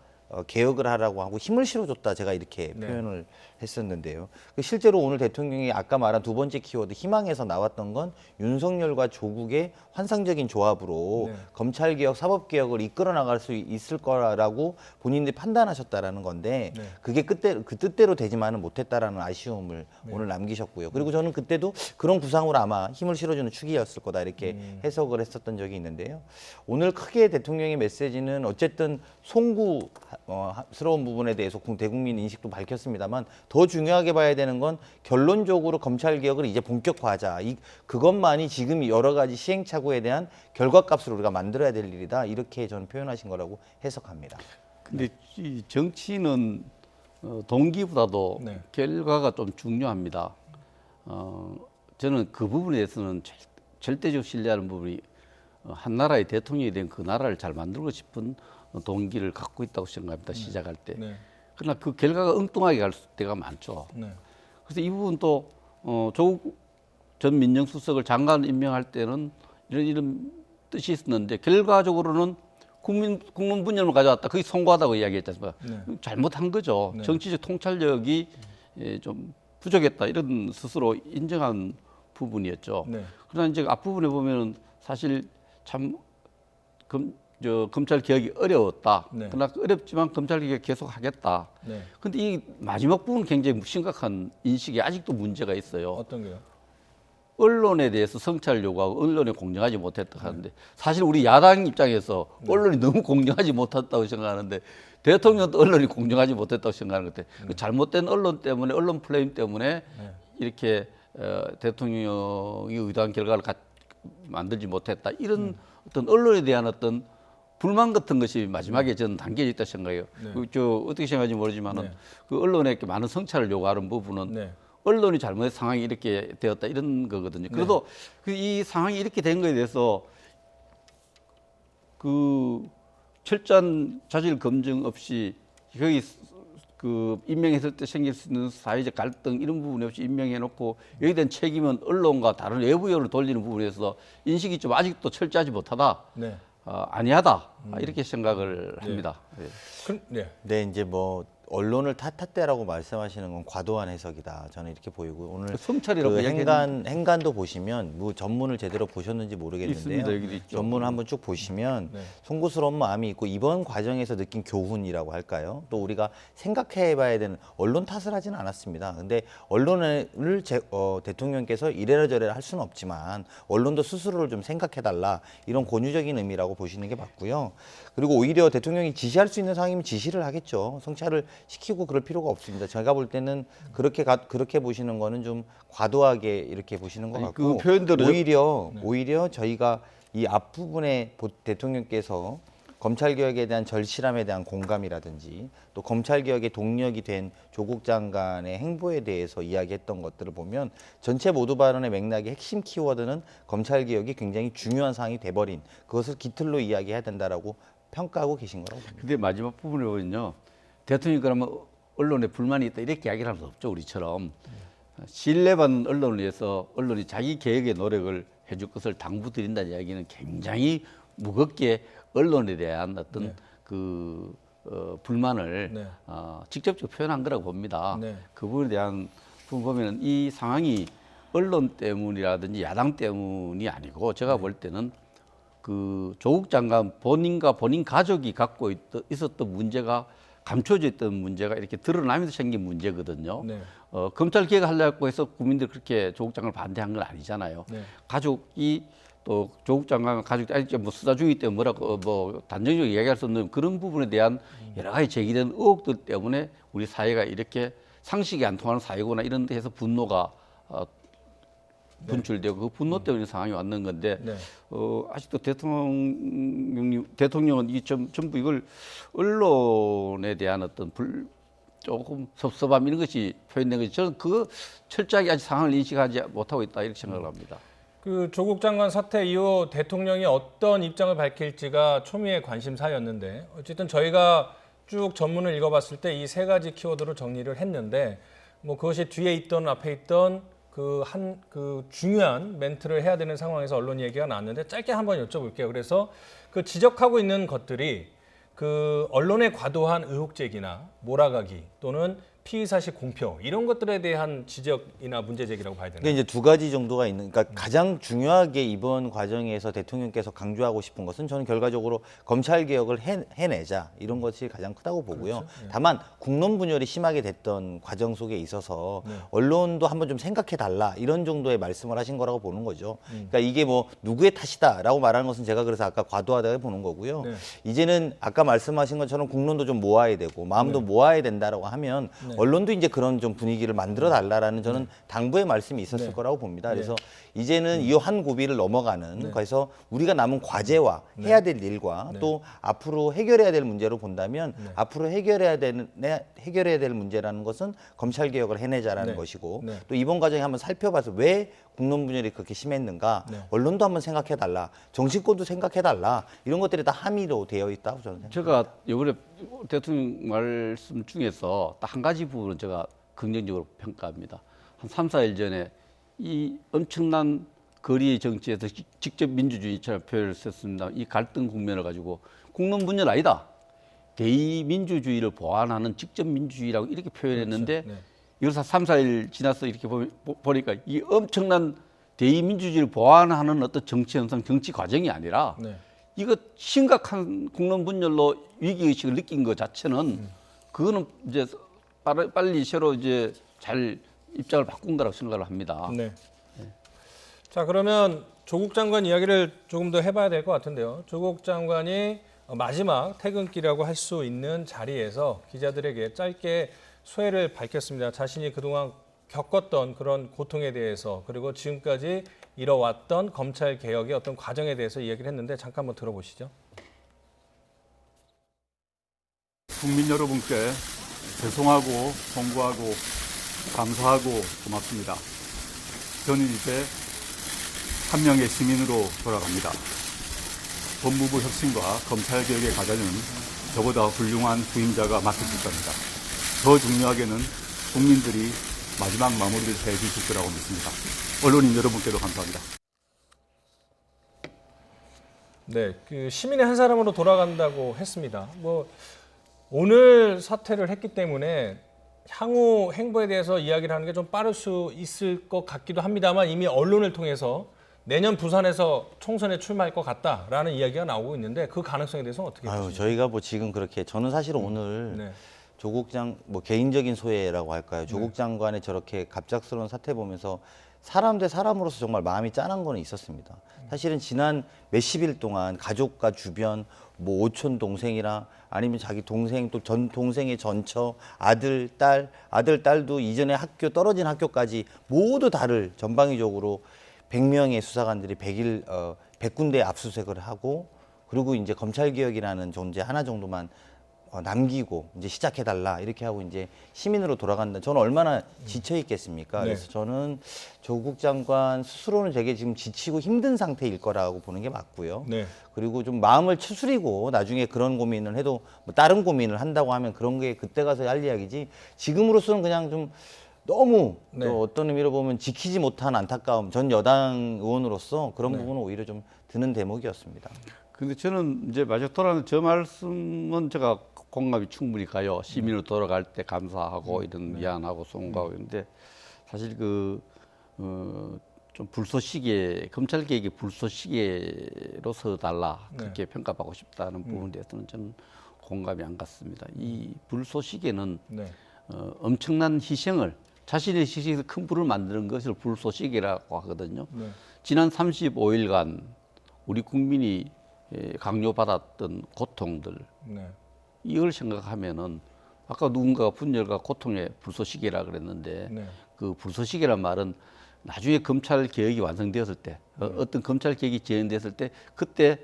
개혁을 하라고 하고 힘을 실어줬다 제가 이렇게 표현을 했었는데요. 실제로 오늘 대통령이 아까 말한 두 번째 키워드 희망에서 나왔던 건 윤석열과 조국의 환상적인 조합으로 검찰개혁, 사법개혁을 이끌어 나갈 수 있을 거라고 본인들이 판단하셨다라는 건데 그게 그 뜻대로 되지만은 못했다라는 아쉬움을 오늘 남기셨고요. 그리고 저는 그때도 그런 구상으로 아마 힘을 실어주는 축이었을 거다 이렇게 해석을 했었던 적이 있는데요. 오늘 크게 대통령의 메시지는 어쨌든 송구스러운 부분에 대해서 대국민 인식도 밝혔습니다만 더 중요하게 봐야 되는 건 결론적으로 검찰개혁을 이제 본격화하자. 그것만이 지금 여러 가지 시행착오에 대한 결과값을 우리가 만들어야 될 일이다. 이렇게 저는 표현하신 거라고 해석합니다. 근데 이 정치는 동기보다도 결과가 좀 중요합니다. 저는 그 부분에 대해서는 절대적 신뢰하는 부분이 한 나라의 대통령이 된 그 나라를 잘 만들고 싶은 동기를 갖고 있다고 생각합니다. 시작할 때. 그러나 그 결과가 엉뚱하게 갈 때가 많죠. 그래서 이 부분도 조국 전 민정수석을 장관 임명할 때는 이런 뜻이 있었는데 결과적으로는 국민 분열을 가져왔다. 그게 송구하다고 이야기했지 않습니까? 잘못한 거죠. 정치적 통찰력이 좀 부족했다. 이런 스스로 인정한 부분이었죠. 그러나 이제 앞부분에 보면은 사실 참 검찰 개혁이 어려웠다. 그러나 어렵지만 검찰 개혁 계속 하겠다. 근데 이 마지막 부분은 굉장히 심각한 인식이 아직도 문제가 있어요. 어떤 게요? 언론에 대해서 성찰을 요구하고 언론이 공정하지 못했다 하는데 사실 우리 야당 입장에서 언론이 너무 공정하지 못했다고 생각하는데 대통령도 언론이 공정하지 못했다고 생각하는 것 같아요. 그 잘못된 언론 때문에 언론 플레임 때문에 이렇게 대통령이 의도한 결과를 만들지 못했다. 이런 어떤 언론에 대한 어떤 불만 같은 것이 마지막에 저는 담겨 있다 생각해요. 저 어떻게 생각하는지 모르지만은 그 언론에 많은 성찰을 요구하는 부분은 언론이 잘못해서 상황이 이렇게 되었다 이런 거거든요. 그래도 이 상황이 이렇게 된 거에 대해서 그 철저한 자질 검증 없이 거기 그 임명했을 때 생길 수 있는 사회적 갈등 이런 부분 없이 임명해놓고 여기에 대한 책임은 언론과 다른 외부 요인을 돌리는 부분에서 인식이 좀 아직도 철저하지 못하다. 아니하다 이렇게 생각을 합니다. 네, 이제 뭐 언론을 탓했다라고 말씀하시는 건 과도한 해석이다. 저는 이렇게 보이고 오늘 성찰이라고 행간도 보시면 뭐 전문을 제대로 보셨는지 모르겠는데요. 있습니다, 전문을 한번 쭉 보시면 송구스러운 마음이 있고 이번 과정에서 느낀 교훈이라고 할까요? 또 우리가 생각해봐야 되는 언론 탓을 하지는 않았습니다. 근데 언론을 대통령께서 이래라 저래라 할 수는 없지만 언론도 스스로를 좀 생각해달라 이런 권유적인 의미라고 보시는 게 맞고요. 그리고 오히려 대통령이 지시할 수 있는 상황이면 지시를 하겠죠. 성찰을 시키고 그럴 필요가 없습니다. 제가 볼 때는 그렇게 보시는 거는 좀 과도하게 이렇게 보시는 것 같고 오히려 저희가 이 앞부분에 대통령께서 검찰개혁에 대한 절실함에 대한 공감이라든지 또 검찰개혁의 동력이 된 조국 장관의 행보에 대해서 이야기했던 것들을 보면 전체 모두 발언의 맥락의 핵심 키워드는 검찰개혁이 굉장히 중요한 사항이 돼버린 그것을 깃틀로 이야기해야 된다라고 평가하고 계신 거라고 봅니다. 근데 마지막 부분에 보면요. 대통령이 그러면 언론에 불만이 있다 이렇게 이야기를 할 수 없죠. 우리처럼. 신뢰받는 언론을 위해서 언론이 자기 개혁의 노력을 해줄 것을 당부드린다는 이야기는 굉장히 무겁게 언론에 대한 어떤 불만을 직접적으로 표현한 거라고 봅니다. 그 부분에 대한 부분 보면 이 상황이 언론 때문이라든지 야당 때문이 아니고 제가 볼 때는 그 조국 장관 본인과 본인 가족이 갖고 있었던 문제가 감춰져 있던 문제가 이렇게 드러나면서 생긴 문제거든요. 네. 검찰 개혁하려고 해서 국민들이 그렇게 조국 장관을 반대한 건 아니잖아요. 네. 가족이 또 조국 장관 가족이 아직 뭐 수사 중이기 때문에 뭐라고 뭐 단정적으로 이야기할 수 없는 그런 부분에 대한 여러 가지 제기된 의혹들 때문에 우리 사회가 이렇게 상식이 안 통하는 사회구나 이런 데에서 분노가 분출되고 그 분노 때문에 상황이 왔는 건데 네. 아직도 대통령은 전부 이걸 언론에 대한 어떤 조금 섭섭함 이런 것이 표현된 것이 저는 그 철저하게 아직 상황을 인식하지 못하고 있다 이렇게 생각을 합니다. 그 조국 장관 사태 이후 대통령이 어떤 입장을 밝힐지가 초미의 관심사였는데 어쨌든 저희가 쭉 전문을 읽어봤을 때 이 세 가지 키워드로 정리를 했는데 뭐 그것이 뒤에 있던 앞에 있던 그 중요한 멘트를 해야 되는 상황에서 언론 얘기가 나왔는데 짧게 한번 여쭤볼게요. 그래서 그 지적하고 있는 것들이 그 언론의 과도한 의혹 제기나 몰아가기 또는 피의사실 공표 이런 것들에 대한 지적이나 문제 제기라고 봐야 되나요? 그게 이제 두 가지 정도가 있는. 그러니까 가장 중요하게 이번 과정에서 대통령께서 강조하고 싶은 것은 저는 결과적으로 검찰 개혁을 해내자 이런 것이 가장 크다고 보고요. 그렇죠. 네. 다만 국론 분열이 심하게 됐던 과정 속에 있어서 언론도 한번 좀 생각해 달라 이런 정도의 말씀을 하신 거라고 보는 거죠. 그러니까 이게 뭐 누구의 탓이다라고 말하는 것은 제가 그래서 아까 과도하다고 보는 거고요. 네. 이제는 아까 말씀하신 것처럼 국론도 좀 모아야 되고 마음도 모아야 된다라고 하면. 언론도 이제 그런 좀 분위기를 만들어 달라라는 저는 당부의 말씀이 있었을 거라고 봅니다. 그래서 이제는 이 한 고비를 넘어가는 그래서 우리가 남은 과제와 해야 될 일과 또 앞으로 해결해야 될 문제로 본다면 앞으로 해결해야 될 문제라는 것은 검찰 개혁을 해내자라는 것이고 또 이번 과정에 한번 살펴봐서 왜 국론 분열이 그렇게 심했는가 언론도 한번 생각해 달라 정치권도 생각해 달라 이런 것들이 다 함의로 되어 있다고 저는 생각합니다. 제가 이번에 대통령 말씀 중에서 딱 한 가지 부분은 제가 긍정적으로 평가합니다. 한 3, 4일 전에 이 엄청난 거리의 정치에서 직접 민주주의처럼 표현을 썼습니다. 이 갈등 국면을 가지고 국론 분열 아니다. 대의민주주의를 보완하는 직접 민주주의라고 이렇게 표현했는데 그렇죠. 네. 이걸 3, 4일 지나서 이렇게 보니까 이 엄청난 대의민주주의를 보완하는 어떤 정치 현상, 정치 과정이 아니라 이거 심각한 국론 분열로 위기의식을 느낀 것 자체는 그거는 이제 빨리 새로 이제 잘 입장을 바꾼 거라고 생각을 합니다. 네. 자, 그러면 조국 장관 이야기를 조금 더 해봐야 될 것 같은데요. 조국 장관이 마지막 퇴근길이라고 할 수 있는 자리에서 기자들에게 짧게 소회를 밝혔습니다. 자신이 그동안 겪었던 그런 고통에 대해서 그리고 지금까지 이뤄왔던 검찰 개혁의 어떤 과정에 대해서 이야기를 했는데 잠깐 한번 들어보시죠. 국민 여러분께 죄송하고 송구하고 감사하고 고맙습니다. 저는 이제 한 명의 시민으로 돌아갑니다. 법무부 혁신과 검찰 개혁의 과제는 저보다 훌륭한 후임자가 맡으실 겁니다. 더 중요하게는 국민들이 마지막 마무리를 해주실 거라고 믿습니다. 언론인 여러분께도 감사합니다. 네, 그 시민의 한 사람으로 돌아간다고 했습니다. 뭐 오늘 사퇴를 했기 때문에 향후 행보에 대해서 이야기를 하는 게 좀 빠를 수 있을 것 같기도 합니다만 이미 언론을 통해서 내년 부산에서 총선에 출마할 것 같다라는 이야기가 나오고 있는데 그 가능성에 대해서는 어떻게 보십니까? 저희가 뭐 지금 그렇게 저는 사실 오늘 조국 뭐 개인적인 소회라고 할까요? 조국 장관의 저렇게 갑작스러운 사태 보면서 사람 대 사람으로서 정말 마음이 짠한 거는 있었습니다. 사실은 지난 몇십 일 동안 가족과 주변, 뭐 오촌 동생이랑 아니면 자기 동생 또 전 동생의 전처, 아들, 딸도 이전에 떨어진 학교까지 모두 다를 전방위적으로 100명의 수사관들이 100군데 압수수색을 하고 그리고 이제 검찰개혁이라는 존재 하나 정도만 남기고 이제 시작해달라 이렇게 하고 이제 시민으로 돌아간다. 저는 얼마나 지쳐 있겠습니까? 그래서 저는 조국 장관 스스로는 되게 지금 지치고 힘든 상태일 거라고 보는 게 맞고요. 그리고 좀 마음을 추스리고 나중에 그런 고민을 해도 뭐 다른 고민을 한다고 하면 그런 게 그때 가서 할 이야기지 지금으로서는 그냥 좀 너무 또 어떤 의미로 보면 지키지 못한 안타까움 전 여당 의원으로서 그런 부분은 오히려 좀 드는 대목이었습니다. 근데 저는 이제 마지막 돌아가는 저 말씀은 제가 공감이 충분히 가요. 시민으로 돌아갈 때 감사하고 이런 미안하고 송구하고 있는데 사실 좀 불쏘시개, 검찰 개혁의 불쏘시개로서 달라 그렇게 평가받고 싶다는 부분에 대해서는 저는 공감이 안 갔습니다. 이 불쏘시개는 엄청난 희생을, 자신의 희생에서 큰 불을 만드는 것을 불쏘시개라고 하거든요. 지난 35일간 우리 국민이 강요받았던 고통들, 이걸 생각하면은 아까 누군가가 분열과 고통의 불쏘시개라 그랬는데 그 불쏘시개란 말은 나중에 검찰 개혁이 완성되었을 때, 어떤 검찰 개혁이 진행됐을 때 그때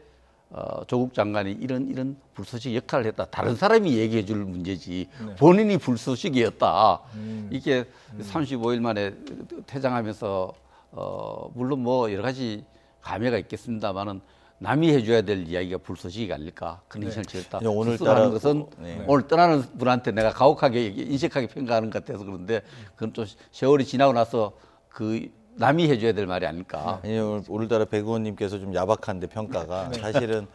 조국 장관이 이런 불쏘시개 역할을 했다. 다른 사람이 얘기해 줄 문제지 본인이 불쏘시개였다. 이게 35일 만에 퇴장하면서 물론 뭐 여러 가지 감회가 있겠습니다만은 남이 해줘야 될 이야기가 불쏘시개가 아닐까 그런 인식을 지었다. 오늘따라 것은 오늘 떠나는 분한테 내가 가혹하게 인식하게 평가하는 것 같아서 그런데 그건 좀 세월이 지나고 나서 그 남이 해줘야 될 말이 아닐까. 오늘따라 백 의원님께서 좀 야박한데 평가가 사실은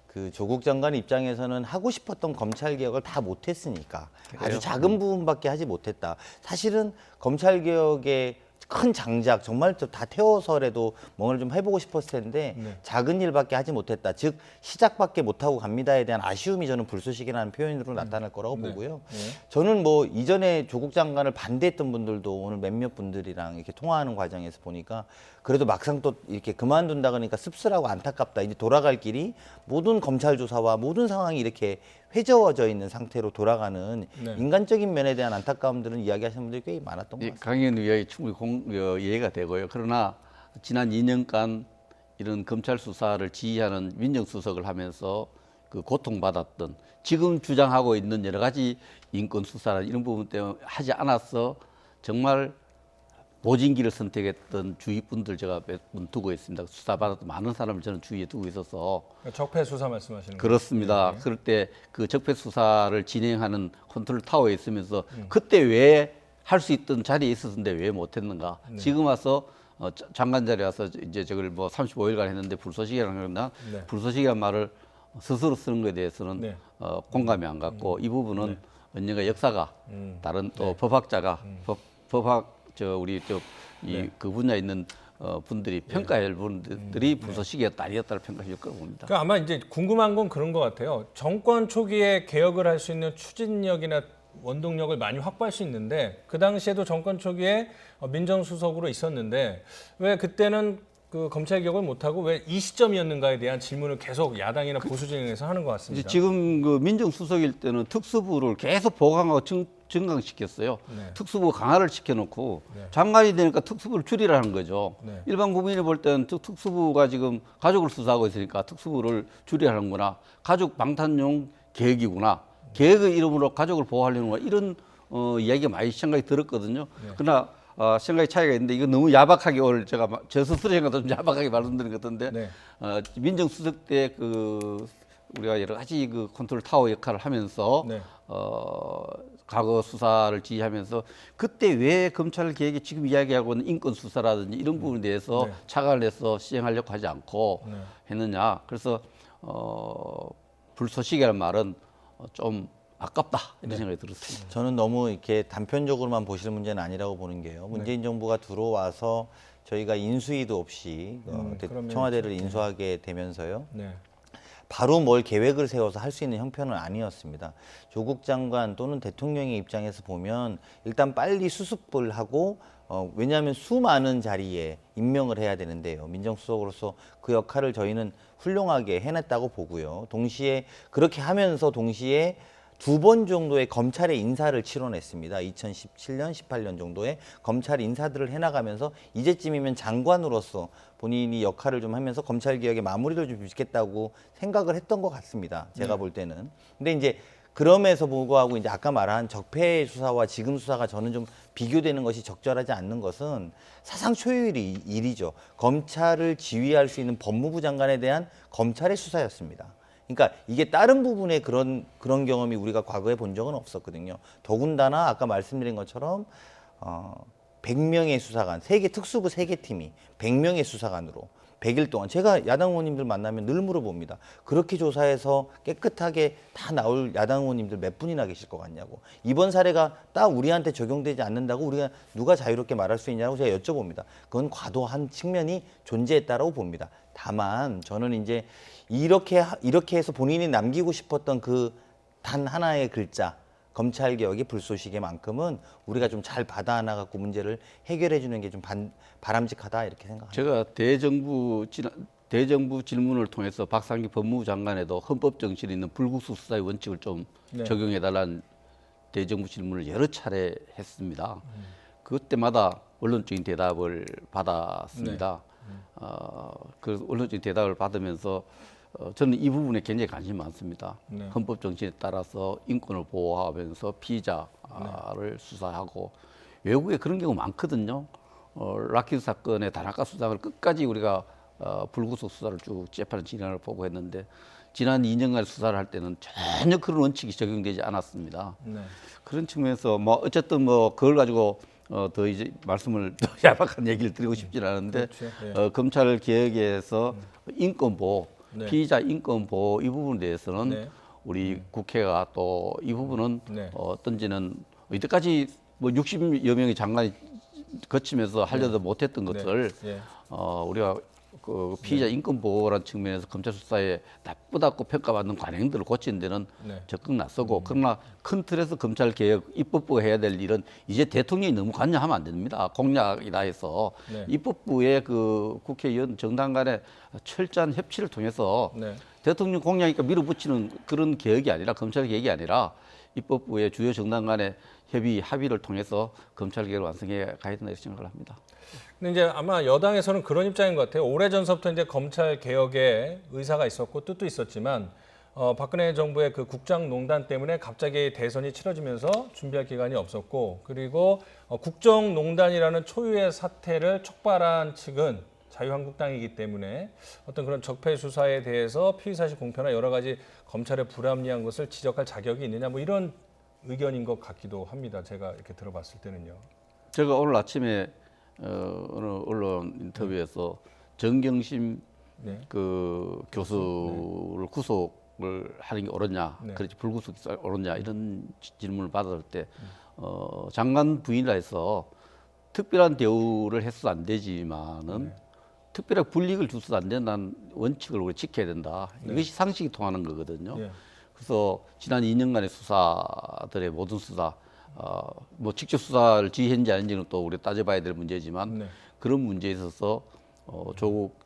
그 조국 장관 입장에서는 하고 싶었던 검찰 개혁을 다 못했으니까 아주 작은 부분밖에 하지 못했다. 사실은 검찰 개혁의 큰 장작 정말 다 태워서라도 뭔가를 좀 해보고 싶었을 텐데 작은 일밖에 하지 못했다. 즉 시작밖에 못하고 갑니다에 대한 아쉬움이 저는 불쏘시개라는 표현으로 나타날 거라고 보고요. 저는 뭐 이전에 조국 장관을 반대했던 분들도 오늘 몇몇 분들이랑 이렇게 통화하는 과정에서 보니까 그래도 막상 또 이렇게 그만둔다 그러니까 씁쓸하고 안타깝다. 이제 돌아갈 길이 모든 검찰 조사와 모든 상황이 이렇게 회저어져 있는 상태로 돌아가는 인간적인 면에 대한 안타까움들은 이야기하시는 분들이 꽤 많았던 것 같습니다. 강의원 의원이 충분히 이해가 되고요. 그러나 지난 2년간 이런 검찰 수사를 지휘하는 민정수석을 하면서 그 고통받았던 지금 주장하고 있는 여러 가지 인권 수사나 이런 부분 때문에 하지 않아서 정말 보진기를 선택했던 주위 분들 제가 몇 분 두고 있습니다. 수사받았던 많은 사람을 저는 주위에 두고 있어서. 적폐 수사 말씀하시는 거죠? 그렇습니다. 그럴 때 그 적폐 수사를 진행하는 컨트롤 타워에 있으면서 그때 왜 할 수 있던 자리에 있었는데 왜 못했는가? 지금 와서 장관 자리에 와서 이제 저걸 뭐 35일간 했는데 불쏘시개라는 거나 불쏘시개란 말을 스스로 쓰는 것에 대해서는 공감이 안 갔고 이 부분은 언젠가 역사가 다른 또 법학자가 법학 우리 그 분야에 있는 분들이 평가할 분들이 불쏘시개였다 아니었다를 평가할 거라고 봅니다. 그러니까 아마 이제 궁금한 건 그런 것 같아요. 정권 초기에 개혁을 할 수 있는 추진력이나 원동력을 많이 확보할 수 있는데 그 당시에도 정권 초기에 민정수석으로 있었는데 왜 그때는 그 검찰 개혁을 못하고 왜 이 시점이었는가에 대한 질문을 계속 야당이나 보수 진영에서 하는 것 같습니다. 지금 그 민정수석일 때는 특수부를 계속 보강하고 증강시켰어요. 특수부 강화를 시켜놓고 장관이 되니까 특수부를 줄이라는 거죠. 일반 국민이 볼 때는 특수부가 지금 가족을 수사하고 있으니까 특수부를 줄이라는구나. 가족 방탄용 계획이구나. 계획의 이름으로 가족을 보호하려는구나. 이런 이야기가 많이 생각이 들었거든요. 그러나 생각의 차이가 있는데 이거 너무 야박하게 오늘 제가 저 스스로 생각도 좀 야박하게 말씀드린 것 같은데 민정수석 때 그 우리가 여러 가지 그 컨트롤 타워 역할을 하면서 과거 수사를 지휘하면서 그때 왜 검찰 개혁이 지금 이야기하고 있는 인권 수사라든지 이런 부분에 대해서 착안을 해서 시행하려고 하지 않고 했느냐. 그래서 불쏘시개라는 말은 좀 아깝다 이런 생각이 들었습니다. 저는 너무 이렇게 단편적으로만 보시는 문제는 아니라고 보는 게요. 문재인 정부가 들어와서 저희가 인수위도 없이 청와대를 인수하게 되면서요. 바로 뭘 계획을 세워서 할 수 있는 형편은 아니었습니다. 조국 장관 또는 대통령의 입장에서 보면 일단 빨리 수습을 하고 왜냐하면 수많은 자리에 임명을 해야 되는데요. 민정수석으로서 그 역할을 저희는 훌륭하게 해냈다고 보고요. 동시에 그렇게 하면서 동시에 2번 정도의 검찰의 인사를 치러냈습니다. 2017년, 18년 정도에 검찰 인사들을 해나가면서 이제쯤이면 장관으로서 본인이 역할을 좀 하면서 검찰개혁의 마무리를 좀 짓겠다고 생각을 했던 것 같습니다. 제가 볼 때는. 근데 이제 그럼에도 불구하고 이제 아까 말한 적폐 수사와 지금 수사가 저는 좀 비교되는 것이 적절하지 않는 것은 사상 초유의 일이죠. 검찰을 지휘할 수 있는 법무부 장관에 대한 검찰의 수사였습니다. 그러니까 이게 다른 부분에 그런 경험이 우리가 과거에 본 적은 없었거든요. 더군다나 아까 말씀드린 것처럼 100명의 수사관, 특수부 3개 팀이 100명의 수사관으로 100일 동안 제가 야당 의원님들 만나면 늘 물어봅니다. 그렇게 조사해서 깨끗하게 다 나올 야당 의원님들 몇 분이나 계실 것 같냐고. 이번 사례가 딱 우리한테 적용되지 않는다고 우리가 누가 자유롭게 말할 수 있냐고 제가 여쭤봅니다. 그건 과도한 측면이 존재했다라고 봅니다. 다만 저는 이제 이렇게 해서 본인이 남기고 싶었던 그 단 하나의 글자 검찰개혁의 불쏘시개만큼은 우리가 좀 잘 받아안아갖고 문제를 해결해 주는 게 좀 바람직하다 이렇게 생각합니다. 제가 대정부 질문을 통해서 박상기 법무부 장관에도 헌법 정신에 있는 불국수 수사의 원칙을 좀 적용해달라는 대정부 질문을 여러 차례 했습니다. 그때마다 언론적인 대답을 받았습니다. 그 언론적인 대답을 받으면서 저는 이 부분에 굉장히 관심이 많습니다. 헌법 정신에 따라서 인권을 보호하면서 피의자를 수사하고 외국에 그런 경우 많거든요. 락키드 사건의 단아까 수장을 끝까지 우리가 불구속 수사를 쭉 재판을 진행을 보고 했는데 지난 2년간 수사를 할 때는 전혀 그런 원칙이 적용되지 않았습니다. 그런 측면에서 뭐 어쨌든 뭐 그걸 가지고 더 이제 말씀을 더 야박한 얘기를 드리고 싶지는 않은데 검찰 개혁에서 인권 보호 피의자 인권 보호 이 부분에 대해서는 우리 국회가 또 이 부분은 어떤지는 이때까지 뭐 60여 명의 장관이 거치면서 하려도 못했던 것을 우리가 그 피의자 인권 보호라는 측면에서 검찰 수사에 나쁘다고 평가받는 관행들을 고치는 데는 적극 나서고 그러나 큰 틀에서 검찰 개혁 입법부가 해야 될 일은 이제 대통령이 너무 관여하면 안 됩니다. 공약이다 해서 입법부의 그 국회의원 정당 간의 철저한 협치를 통해서 대통령 공약이니까 밀어붙이는 그런 개혁이 아니라 검찰 개혁이 아니라 입법부의 주요 정당 간의 합의를 통해서 검찰 개혁을 완성해 가야 된다 이렇게 생각을 합니다. 근데 이제 아마 여당에서는 그런 입장인 것 같아요. 오래전서부터 이제 검찰 개혁에 의사가 있었고 뜻도 있었지만 박근혜 정부의 그 국정농단 때문에 갑자기 대선이 치러지면서 준비할 기간이 없었고 그리고 국정농단이라는 초유의 사태를 촉발한 측은 자유한국당이기 때문에 어떤 그런 적폐 수사에 대해서 피의사실 공표나 여러 가지 검찰의 불합리한 것을 지적할 자격이 있느냐 뭐 이런 의견인 것 같기도 합니다. 제가 이렇게 들어봤을 때는요. 제가 오늘 아침에 어느 언론 인터뷰에서 정경심 그 교수를 구속을 하는 게 옳았냐, 그렇지 불구속이 옳았냐 이런 질문을 받았을 때 장관 부인이라 해서 특별한 대우를 해서도 안 되지만은 특별하게 불이익을 줘서도 안 된다는 원칙을 우리 지켜야 된다. 이것이 상식이 통하는 거거든요. 그래서 지난 2년간의 수사들의 모든 수사 뭐 직접 수사를 지휘했는지 아닌지는 또 우리 따져봐야 될 문제지만 그런 문제에 있어서 조국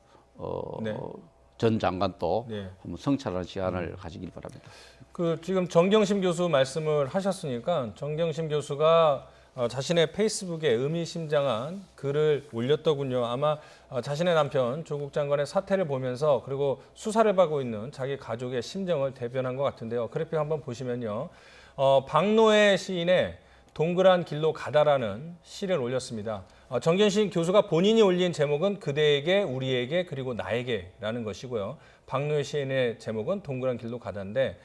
전 장관도 한번 성찰하는 시간을 가지길 바랍니다. 그 지금 정경심 교수 말씀을 하셨으니까 정경심 교수가 자신의 페이스북에 의미심장한 글을 올렸더군요. 아마 자신의 남편 조국 장관의 사태를 보면서 그리고 수사를 받고 있는 자기 가족의 심정을 대변한 것 같은데요. 그래픽 한번 보시면요. 박노해 시인의 동그란 길로 가다라는 시를 올렸습니다. 정경심 교수가 본인이 올린 제목은 그대에게, 우리에게, 그리고 나에게라는 것이고요. 박노해 시인의 제목은 동그란 길로 가다인데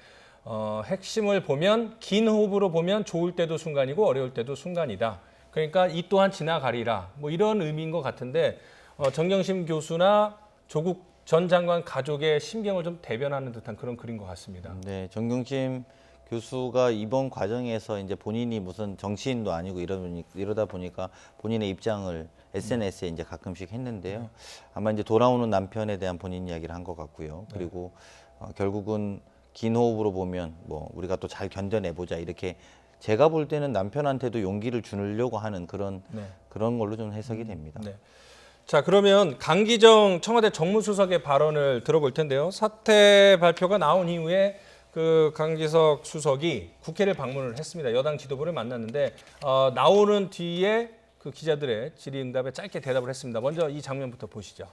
핵심을 보면 긴 호흡으로 보면 좋을 때도 순간이고 어려울 때도 순간이다. 그러니까 이 또한 지나가리라. 뭐 이런 의미인 것 같은데 정경심 교수나 조국 전 장관 가족의 심경을 좀 대변하는 듯한 그런 글인 것 같습니다. 네, 정경심 교수가 이번 과정에서 이제 본인이 무슨 정치인도 아니고 이러다 보니까 본인의 입장을 SNS에 이제 가끔씩 했는데요. 아마 이제 돌아오는 남편에 대한 본인 이야기를 한 것 같고요. 그리고 결국은 긴 호흡으로 보면 뭐 우리가 또 잘 견뎌내보자 이렇게 제가 볼 때는 남편한테도 용기를 주려고 하는 그런 걸로 좀 해석이 됩니다. 자, 그러면 강기정 청와대 정무수석의 발언을 들어볼 텐데요. 사퇴 발표가 나온 이후에 그 강기석 수석이 국회를 방문을 했습니다. 여당 지도부를 만났는데 나오는 뒤에 그 기자들의 질의응답에 짧게 대답을 했습니다. 먼저 이 장면부터 보시죠.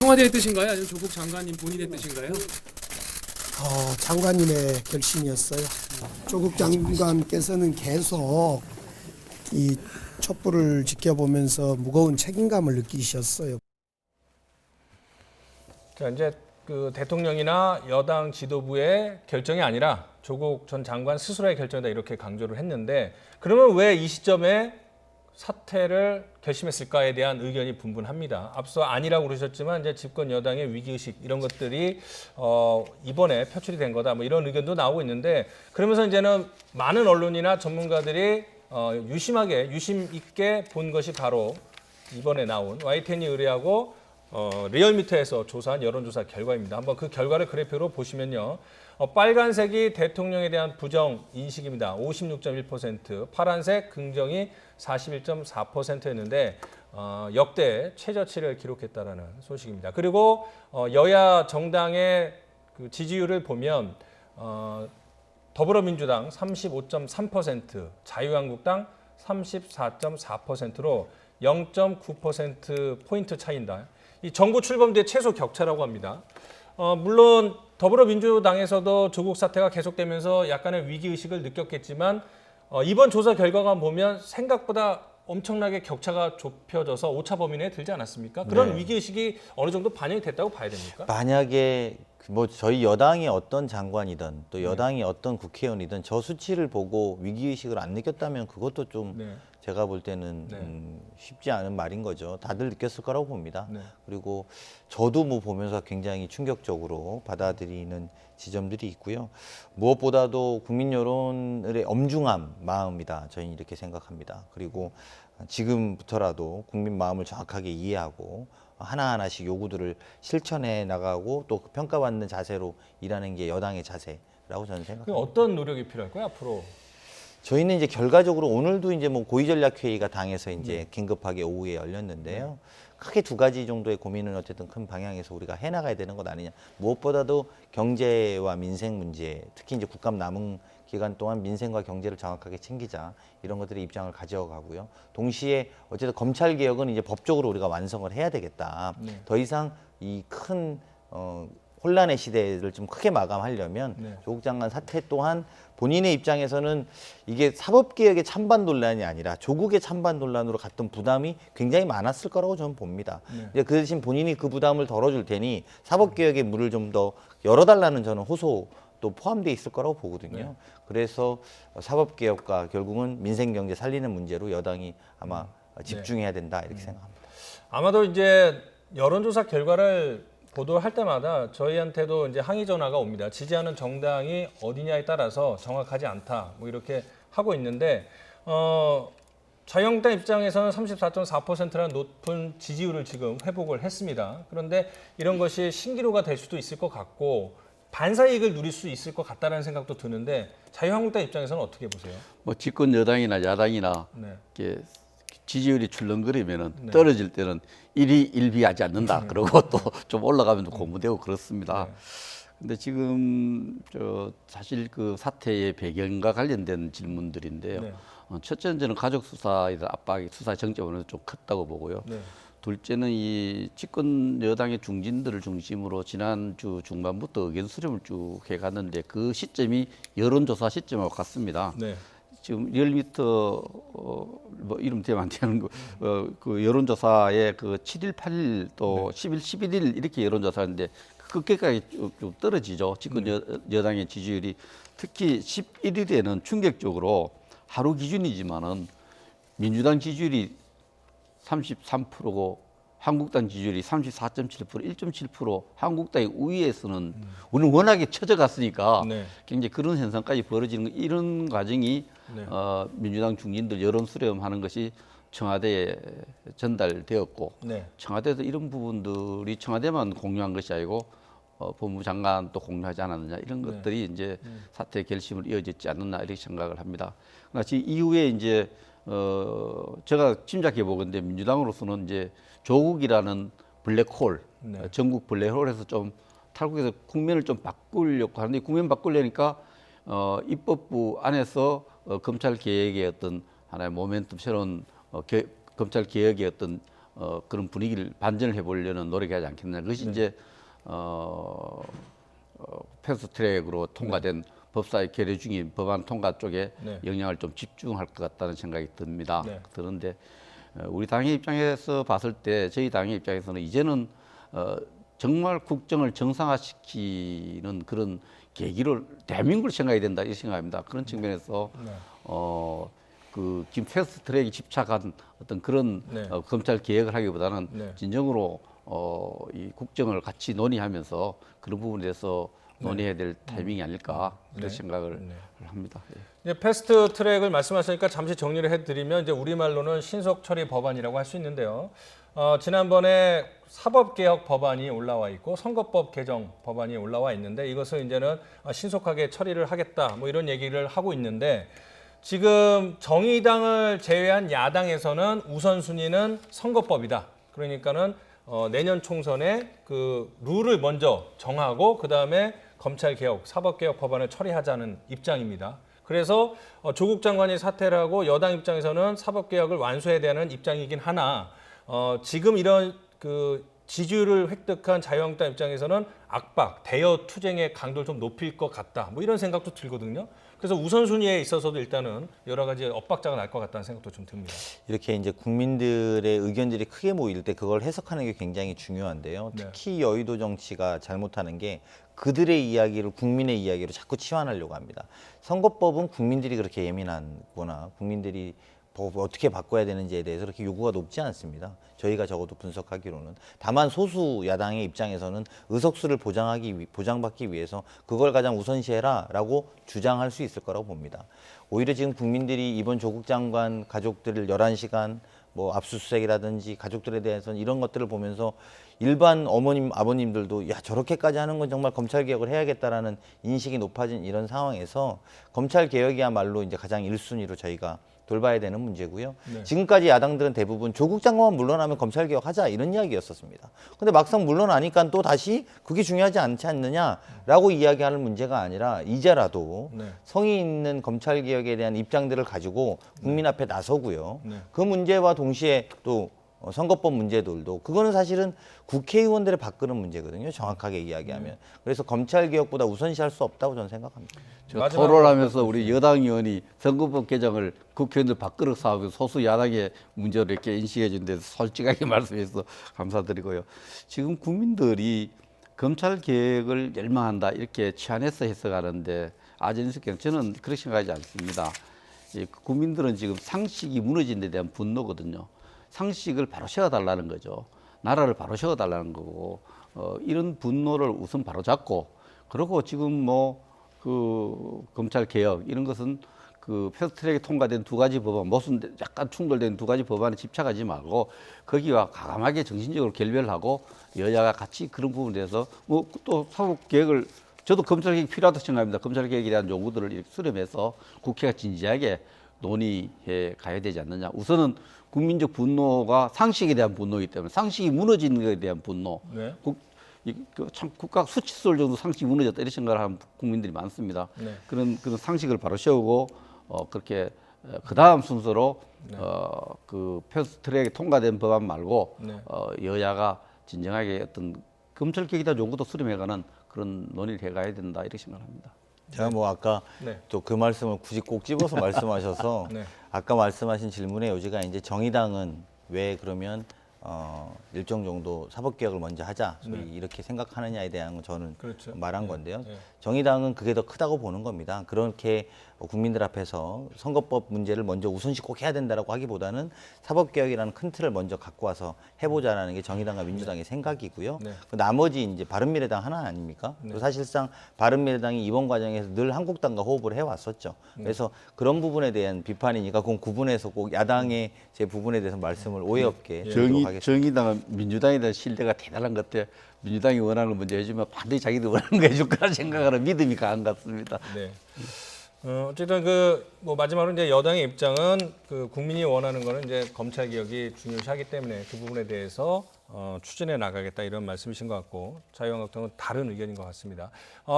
청와대의 뜻인가요? 아니면 조국 장관님 본인의 뜻인가요? 장관님의 결심이었어요. 조국 장관께서는 계속 이 촛불을 지켜보면서 무거운 책임감을 느끼셨어요. 자, 이제 그 대통령이나 여당 지도부의 결정이 아니라 조국 전 장관 스스로의 결정이다 이렇게 강조를 했는데 그러면 왜 이 시점에 사퇴를 결심했을까에 대한 의견이 분분합니다. 앞서 아니라고 그러셨지만 이제 집권 여당의 위기의식 이런 것들이 이번에 표출이 된 거다 뭐 이런 의견도 나오고 있는데 그러면서 이제는 많은 언론이나 전문가들이 유심 있게 본 것이 바로 이번에 나온 YTN이 의뢰하고 리얼미터에서 조사한 여론조사 결과입니다. 한번 그 결과를 그래프로 보시면요. 빨간색이 대통령에 대한 부정 인식입니다. 56.1%, 파란색 긍정이 41.4%였는데 역대 최저치를 기록했다라는 소식입니다. 그리고 여야 정당의 그 지지율을 보면 더불어민주당 35.3%, 자유한국당 34.4%로 0.9% 포인트 차이인다. 이 정부 출범 뒤에 최소 격차라고 합니다. 물론 더불어민주당에서도 조국 사태가 계속되면서 약간의 위기의식을 느꼈겠지만 이번 조사 결과가 보면 생각보다 엄청나게 격차가 좁혀져서 오차 범위 내에 들지 않았습니까? 그런 네. 위기의식이 어느 정도 반영이 됐다고 봐야 됩니까? 만약에 뭐 저희 여당의 어떤 장관이든 또 여당이 어떤 국회의원이든 저 수치를 보고 위기의식을 안 느꼈다면 그것도 좀 제가 볼 때는 쉽지 않은 말인 거죠. 다들 느꼈을 거라고 봅니다. 그리고 저도 뭐 보면서 굉장히 충격적으로 받아들이는 지점들이 있고요. 무엇보다도 국민 여론의 엄중한 마음이다. 저희는 이렇게 생각합니다. 그리고 지금부터라도 국민 마음을 정확하게 이해하고 하나하나씩 요구들을 실천해 나가고 또 평가받는 자세로 일하는 게 여당의 자세라고 저는 생각합니다. 어떤 노력이 필요할까요, 앞으로? 저희는 이제 결과적으로 오늘도 이제 뭐 고위전략회의가 당에서 이제 긴급하게 오후에 열렸는데요. 크게 두 가지 정도의 고민은 어쨌든 큰 방향에서 우리가 해나가야 되는 것 아니냐. 무엇보다도 경제와 민생 문제, 특히 이제 국감 남은 기간 동안 민생과 경제를 정확하게 챙기자 이런 것들의 입장을 가져가고요. 동시에 어쨌든 검찰 개혁은 이제 법적으로 우리가 완성을 해야 되겠다. 더 이상 이 큰 혼란의 시대를 좀 크게 마감하려면 조국 장관 사태 또한 본인의 입장에서는 이게 사법개혁의 찬반 논란이 아니라 조국의 찬반 논란으로 갔던 부담이 굉장히 많았을 거라고 저는 봅니다. 이제 그 대신 본인이 그 부담을 덜어줄 테니 사법개혁의 문을 좀 더 열어달라는 저는 호소도 포함되어 있을 거라고 보거든요. 그래서 사법개혁과 결국은 민생경제 살리는 문제로 여당이 아마 집중해야 된다 이렇게 생각합니다. 아마도 이제 여론조사 결과를 보도할 때마다 저희한테도 이제 항의 전화가 옵니다. 지지하는 정당이 어디냐에 따라서 정확하지 않다. 뭐 이렇게 하고 있는데 자유한국당 입장에서는 34.4%라는 높은 지지율을 지금 회복을 했습니다. 그런데 이런 것이 신기루가 될 수도 있을 것 같고 반사이익을 누릴 수 있을 것 같다는 생각도 드는데 자유한국당 입장에서는 어떻게 보세요? 뭐 집권 여당이나 야당이나 이렇게 지지율이 출렁거리면은 떨어질 때는 일희일비하지 않는다. 그러고 또 좀 올라가면 고무되고 그렇습니다. 근데 지금 사실 그 사태의 배경과 관련된 질문들인데요. 첫째는 저는 가족 수사에 대한 압박이 수사 정점은 좀 컸다고 보고요. 둘째는 이 집권 여당의 중진들을 중심으로 지난주 중반부터 의견 수렴을 쭉 해갔는데 그 시점이 여론조사 시점하고 같습니다. 지금 리얼미터 뭐 이름 대면 안 되는 거 그 여론조사에 그 7일, 8일 또 10일, 11일 이렇게 여론조사하는데 끝까지 좀 떨어지죠. 집권 여당의 지지율이 특히 11일에는 충격적으로 하루 기준이지만은 민주당 지지율이 33%고 한국당 지지율이 34.7%, 1.7% 한국당의 우위에서는 우리는 워낙에 처져갔으니까 굉장히 그런 현상까지 벌어지는 이런 과정이 민주당 중진들 여론 수렴하는 것이 청와대에 전달되었고 청와대에서 이런 부분들이 청와대만 공유한 것이 아니고 법무부 장관도 공유하지 않았느냐 이런 것들이 이제 사태 결심을 이어졌지 않느냐 이렇게 생각을 합니다. 그러나 이후에 이제 제가 짐작해 보건데 민주당으로서는 이제 조국이라는 블랙홀, 전국 블랙홀에서 좀 탈국해서 국면을 좀 바꾸려고 하는데 국면 바꾸려니까 입법부 안에서 검찰 개혁의 어떤 하나의 모멘텀, 새로운 검찰 개혁의 어떤 그런 분위기를 반전을 해보려는 노력하지 않겠느냐. 그것이 이제 패스트트랙으로 통과된 법사위 결의 중인 법안 통과 쪽에 영향을 좀 집중할 것 같다는 생각이 듭니다. 그런데 우리 당의 입장에서 봤을 때 저희 당의 입장에서는 이제는 정말 국정을 정상화시키는 그런 계기를 대한민국을 생각해야 된다 이 생각입니다. 그런 측면에서 그 지금 패스트트랙에 집착한 어떤 그런 네. 검찰 개혁을 하기보다는 네. 진정으로 이 국정을 같이 논의하면서 그런 부분에 대해서 논의해야 될 타이밍이 아닐까 그런 네. 생각을 네. 합니다. 예. 이제 패스트 트랙을 말씀하시니까 잠시 정리를 해드리면 이제 우리말로는 신속 처리 법안이라고 할 수 있는데요. 지난번에 사법개혁 법안이 올라와 있고 선거법 개정 법안이 올라와 있는데 이것을 이제는 신속하게 처리를 하겠다 뭐 이런 얘기를 하고 있는데 지금 정의당을 제외한 야당에서는 우선순위는 선거법이다. 그러니까는 내년 총선에 그 룰을 먼저 정하고 그다음에 검찰개혁, 사법개혁 법안을 처리하자는 입장입니다. 그래서 조국 장관이 사퇴를 하고 여당 입장에서는 사법개혁을 완수해야 되는 입장이긴 하나 지금 이런 그 지지율을 획득한 자유한국당 입장에서는 압박, 대여 투쟁의 강도를 좀 높일 것 같다. 뭐 이런 생각도 들거든요. 그래서 우선순위에 있어서도 일단은 여러 가지 엇박자가 날 것 같다는 생각도 좀 듭니다. 이렇게 이제 국민들의 의견들이 크게 모일 때 그걸 해석하는 게 굉장히 중요한데요. 특히 여의도 정치가 잘못하는 게 그들의 이야기를 국민의 이야기로 자꾸 치환하려고 합니다. 선거법은 국민들이 그렇게 예민하거나 국민들이 어떻게 바꿔야 되는지에 대해서 그렇게 요구가 높지 않습니다. 저희가 적어도 분석하기로는. 다만 소수 야당의 입장에서는 의석수를 보장받기 위해서 그걸 가장 우선시해라라고 주장할 수 있을 거라고 봅니다. 오히려 지금 국민들이 이번 조국 장관 가족들을 11시간 뭐 압수수색이라든지 가족들에 대해서는 이런 것들을 보면서 일반 어머님, 아버님들도 야 저렇게까지 하는 건 정말 검찰개혁을 해야겠다라는 인식이 높아진 이런 상황에서 검찰개혁이야말로 이제 가장 1순위로 저희가 돌봐야 되는 문제고요. 네. 지금까지 야당들은 대부분 조국 장관만 물러나면 검찰개혁하자 이런 이야기였었습니다. 근데 막상 물러나니까 또 다시 그게 중요하지 않지 않느냐라고 이야기하는 문제가 아니라 이제라도 성의 있는 검찰개혁에 대한 입장들을 가지고 국민 앞에 나서고요. 그 문제와 동시에 또 선거법 문제들도 그거는 사실은 국회의원들의 밥그릇 문제거든요. 정확하게 이야기하면. 그래서 검찰개혁보다 우선시할 수 없다고 저는 생각합니다. 제가 토론하면서 우리 여당 의원이 선거법 개정을 국회의원들 밥그릇 사업에 소수 야당의 문제로 이렇게 인식해 준 데서 솔직하게 말씀해서 감사드리고요. 지금 국민들이 검찰개혁을 열망한다 이렇게 치안해서 해석하는데 아전인수경 저는 그렇게 생각하지 않습니다. 국민들은 지금 상식이 무너진 데 대한 분노거든요. 상식을 바로 세워달라는 거죠. 나라를 바로 세워달라는 거고 이런 분노를 우선 바로 잡고 그리고 지금 뭐 그 검찰 개혁 이런 것은 그 패스트트랙에 통과된 두 가지 법안 무슨 약간 충돌된 두 가지 법안에 집착하지 말고 거기와 과감하게 정신적으로 결별하고 여야가 같이 그런 부분에 대해서 뭐 또 사법 개혁을 저도 검찰 개혁이 필요하다고 생각합니다. 검찰 개혁에 대한 요구들을 이렇게 수렴해서 국회가 진지하게 논의해 가야 되지 않느냐. 우선은 국민적 분노가 상식에 대한 분노이기 때문에 상식이 무너지는 것에 대한 분노. 네. 참 국가 수치솔 정도 상식이 무너졌다 이런 생각을 하는 국민들이 많습니다. 네. 그런 상식을 바로 세우고 그렇게 그 다음 순서로 그 패스트트랙에 통과된 법안 말고 여야가 진정하게 어떤 검찰 개혁에 대한 요구도 수렴해가는 그런 논의를 해가야 된다 이렇게 생각합니다. 제가 뭐 아까 또 그 말씀을 굳이 꼭 집어서 말씀하셔서 아까 말씀하신 질문의 요지가 이제 정의당은 왜 그러면 일정 정도 사법개혁을 먼저 하자 이렇게 생각하느냐에 대한 건 저는 말한 건데요. 정의당은 그게 더 크다고 보는 겁니다. 그렇게 국민들 앞에서 선거법 문제를 먼저 우선시 꼭 해야 된다라고 하기보다는 사법개혁이라는 큰 틀을 먼저 갖고 와서 해보자라는 게 정의당과 민주당의 생각이고요. 그 나머지 이제 바른미래당 하나 아닙니까? 또 사실상 바른미래당이 이번 과정에서 늘 한국당과 호흡을 해왔었죠. 그래서 그런 부분에 대한 비판이니까 그건 구분해서 꼭 야당의 제 부분에 대해서 말씀을 오해 없게 드리도록 하겠습니다. 정의당은 민주당에 대한 신뢰가 대단한 것 같아요. 민주당이 원하는 걸 먼저 해주면 반드시 자기들 원하는 거 해줄 거라 생각하는 믿음이 강한 것 같습니다. 네. 어쨌든 뭐 마지막으로 이제 여당의 입장은 그 국민이 원하는 거는 이제 검찰 개혁이 중요시하기 때문에 그 부분에 대해서 추진해 나가겠다 이런 말씀이신 것 같고 자유한국당은 다른 의견인 것 같습니다.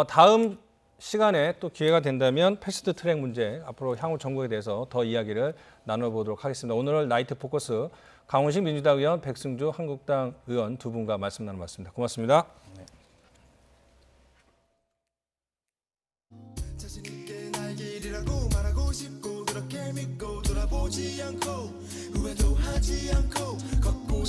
다음 시간에 또 기회가 된다면 패스트 트랙 문제 앞으로 향후 정국에 대해서 더 이야기를 나눠보도록 하겠습니다. 오늘 나이트 포커스 강훈식 민주당 의원, 백승주 한국당 의원 두 분과 말씀 나눠봤습니다. 고맙습니다. 돌아보지 않고 후회도 하지 않고 걷고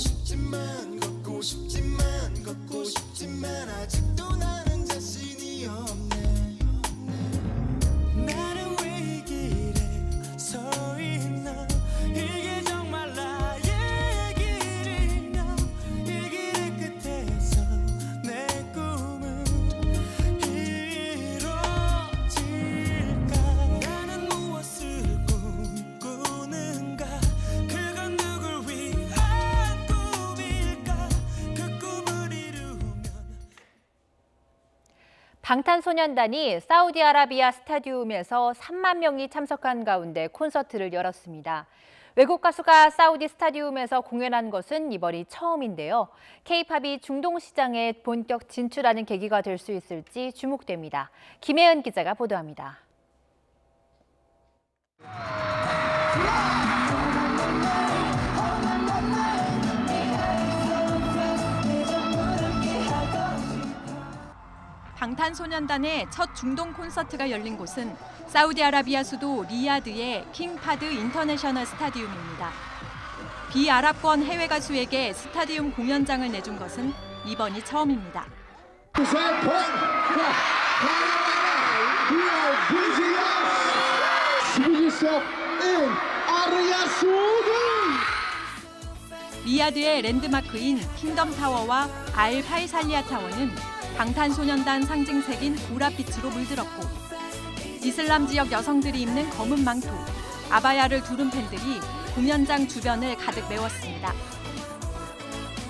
싶지만 아직도 나는 자신이 없네 나는 왜 이 길에 서 있나 방탄소년단이 사우디아라비아 스타디움에서 3만 명이 참석한 가운데 콘서트를 열었습니다. 외국 가수가 사우디 스타디움에서 공연한 것은 이번이 처음인데요. K-팝이 중동 시장에 본격 진출하는 계기가 될 수 있을지 주목됩니다. 김혜은 기자가 보도합니다. 방탄소년단의 첫 중동 콘서트가 열린 곳은 사우디아라비아 수도 리야드의 킹파드 인터내셔널 스타디움입니다. 비아랍권 해외 가수에게 스타디움 공연장을 내준 것은 이번이 처음입니다. 리야드의 랜드마크인 킹덤 타워와 알 파이살리아 타워는 방탄소년단 상징색인 보랏빛으로 물들었고 이슬람 지역 여성들이 입는 검은 망토, 아바야를 두른 팬들이 공연장 주변을 가득 메웠습니다.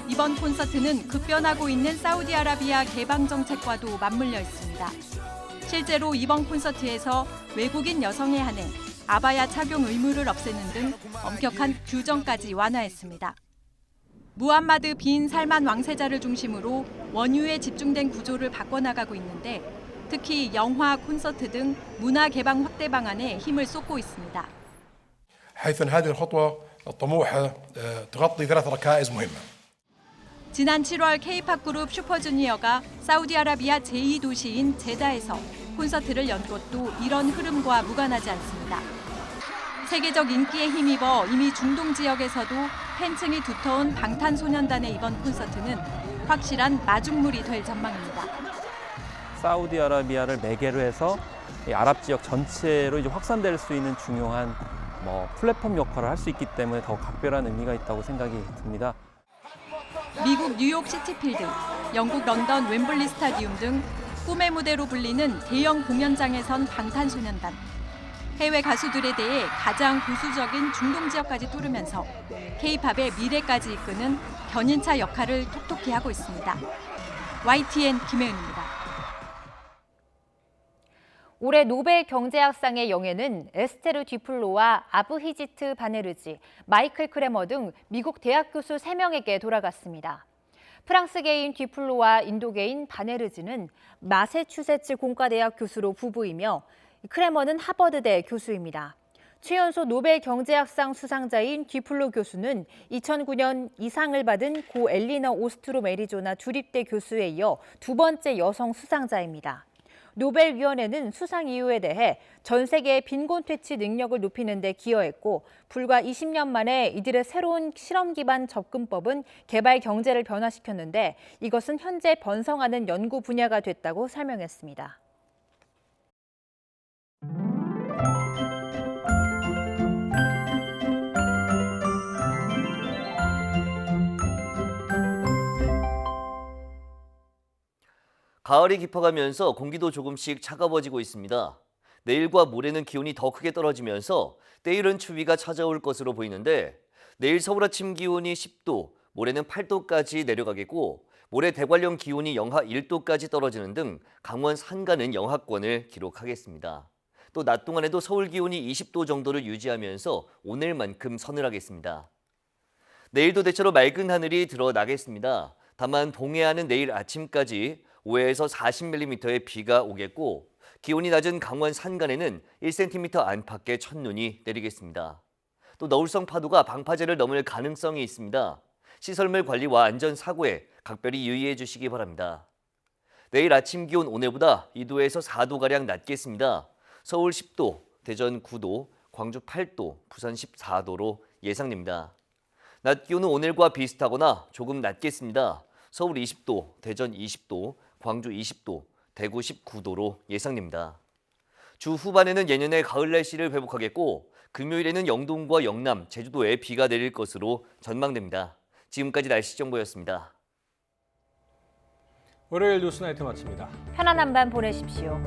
이번 콘서트는 급변하고 있는 사우디아라비아 개방 정책과도 맞물려 있습니다. 실제로 이번 콘서트에서 외국인 여성에 한해 아바야 착용 의무를 없애는 등 엄격한 규정까지 완화했습니다. 무함마드 빈 살만 왕세자를 중심으로 원유에 집중된 구조를 바꿔나가고 있는데 특히 영화, 콘서트 등 문화 개방 확대 방안에 힘을 쏟고 있습니다. 지난 7월 K-팝 그룹 슈퍼주니어가 사우디아라비아 제2도시인 제다에서 콘서트를 연 것도 이런 흐름과 무관하지 않습니다. 세계적 인기에 힘입어 이미 중동 지역에서도 팬층이 두터운 방탄소년단의 이번 콘서트는 확실한 마중물이 될 전망입니다. 사우디아라비아를 매개로 해서 아랍 지역 전체로 이제 확산될 수 있는 중요한 플랫폼 역할을 할 수 있기 때문에 더 각별한 의미가 있다고 생각이 듭니다. 미국 뉴욕 시티필드, 영국 런던 웸블리 스타디움 등 꿈의 무대로 불리는 대형 공연장에 선 방탄소년단. 해외 가수들에 대해 가장 보수적인 중동 지역까지 뚫으면서 K-팝의 미래까지 이끄는 견인차 역할을 톡톡히 하고 있습니다. YTN 김혜은입니다. 올해 노벨 경제학상의 영예는 에스테르 뒤플로와 아브히지트 바네르지, 마이클 크레머 등 미국 대학 교수 3명에게 돌아갔습니다. 프랑스계인 뒤플로와 인도계인 바네르지는 마세추세츠 공과대학 교수로 부부이며 크레머는 하버드대 교수입니다. 최연소 노벨 경제학상 수상자인 뒤플로 교수는 2009년 이 상을 받은 고 엘리너 오스트롬 애리조나 주립대 교수에 이어 두 번째 여성 수상자입니다. 노벨위원회는 수상 이유에 대해 전 세계의 빈곤 퇴치 능력을 높이는 데 기여했고 불과 20년 만에 이들의 새로운 실험 기반 접근법은 개발 경제를 변화시켰는데 이것은 현재 번성하는 연구 분야가 됐다고 설명했습니다. 가을이 깊어가면서 공기도 조금씩 차가워지고 있습니다. 내일과 모레는 기온이 더 크게 떨어지면서 때이른 추위가 찾아올 것으로 보이는데 내일 서울 아침 기온이 10도, 모레는 8도까지 내려가겠고 모레 대관령 기온이 영하 1도까지 떨어지는 등 강원 산간은 영하권을 기록하겠습니다. 또 낮 동안에도 서울 기온이 20도 정도를 유지하면서 오늘만큼 서늘하겠습니다. 내일도 대체로 맑은 하늘이 드러나겠습니다. 다만 동해안은 내일 아침까지 5에서 40mm의 비가 오겠고 기온이 낮은 강원 산간에는 1cm 안팎의 첫눈이 내리겠습니다. 또 너울성 파도가 방파제를 넘을 가능성이 있습니다. 시설물 관리와 안전사고에 각별히 유의해 주시기 바랍니다. 내일 아침 기온 오늘보다 2도에서 4도가량 낮겠습니다. 서울 10도, 대전 9도, 광주 8도, 부산 14도로 예상됩니다. 낮 기온은 오늘과 비슷하거나 조금 낮겠습니다. 서울 20도, 대전 20도, 광주 20도, 대구 19도로 예상됩니다. 주 후반에는 예년의 가을 날씨를 회복하겠고 금요일에는 영동과 영남, 제주도에 비가 내릴 것으로 전망됩니다. 지금까지 날씨 정보였습니다. 월요일 뉴스나이트 마칩니다. 편안한 밤 보내십시오.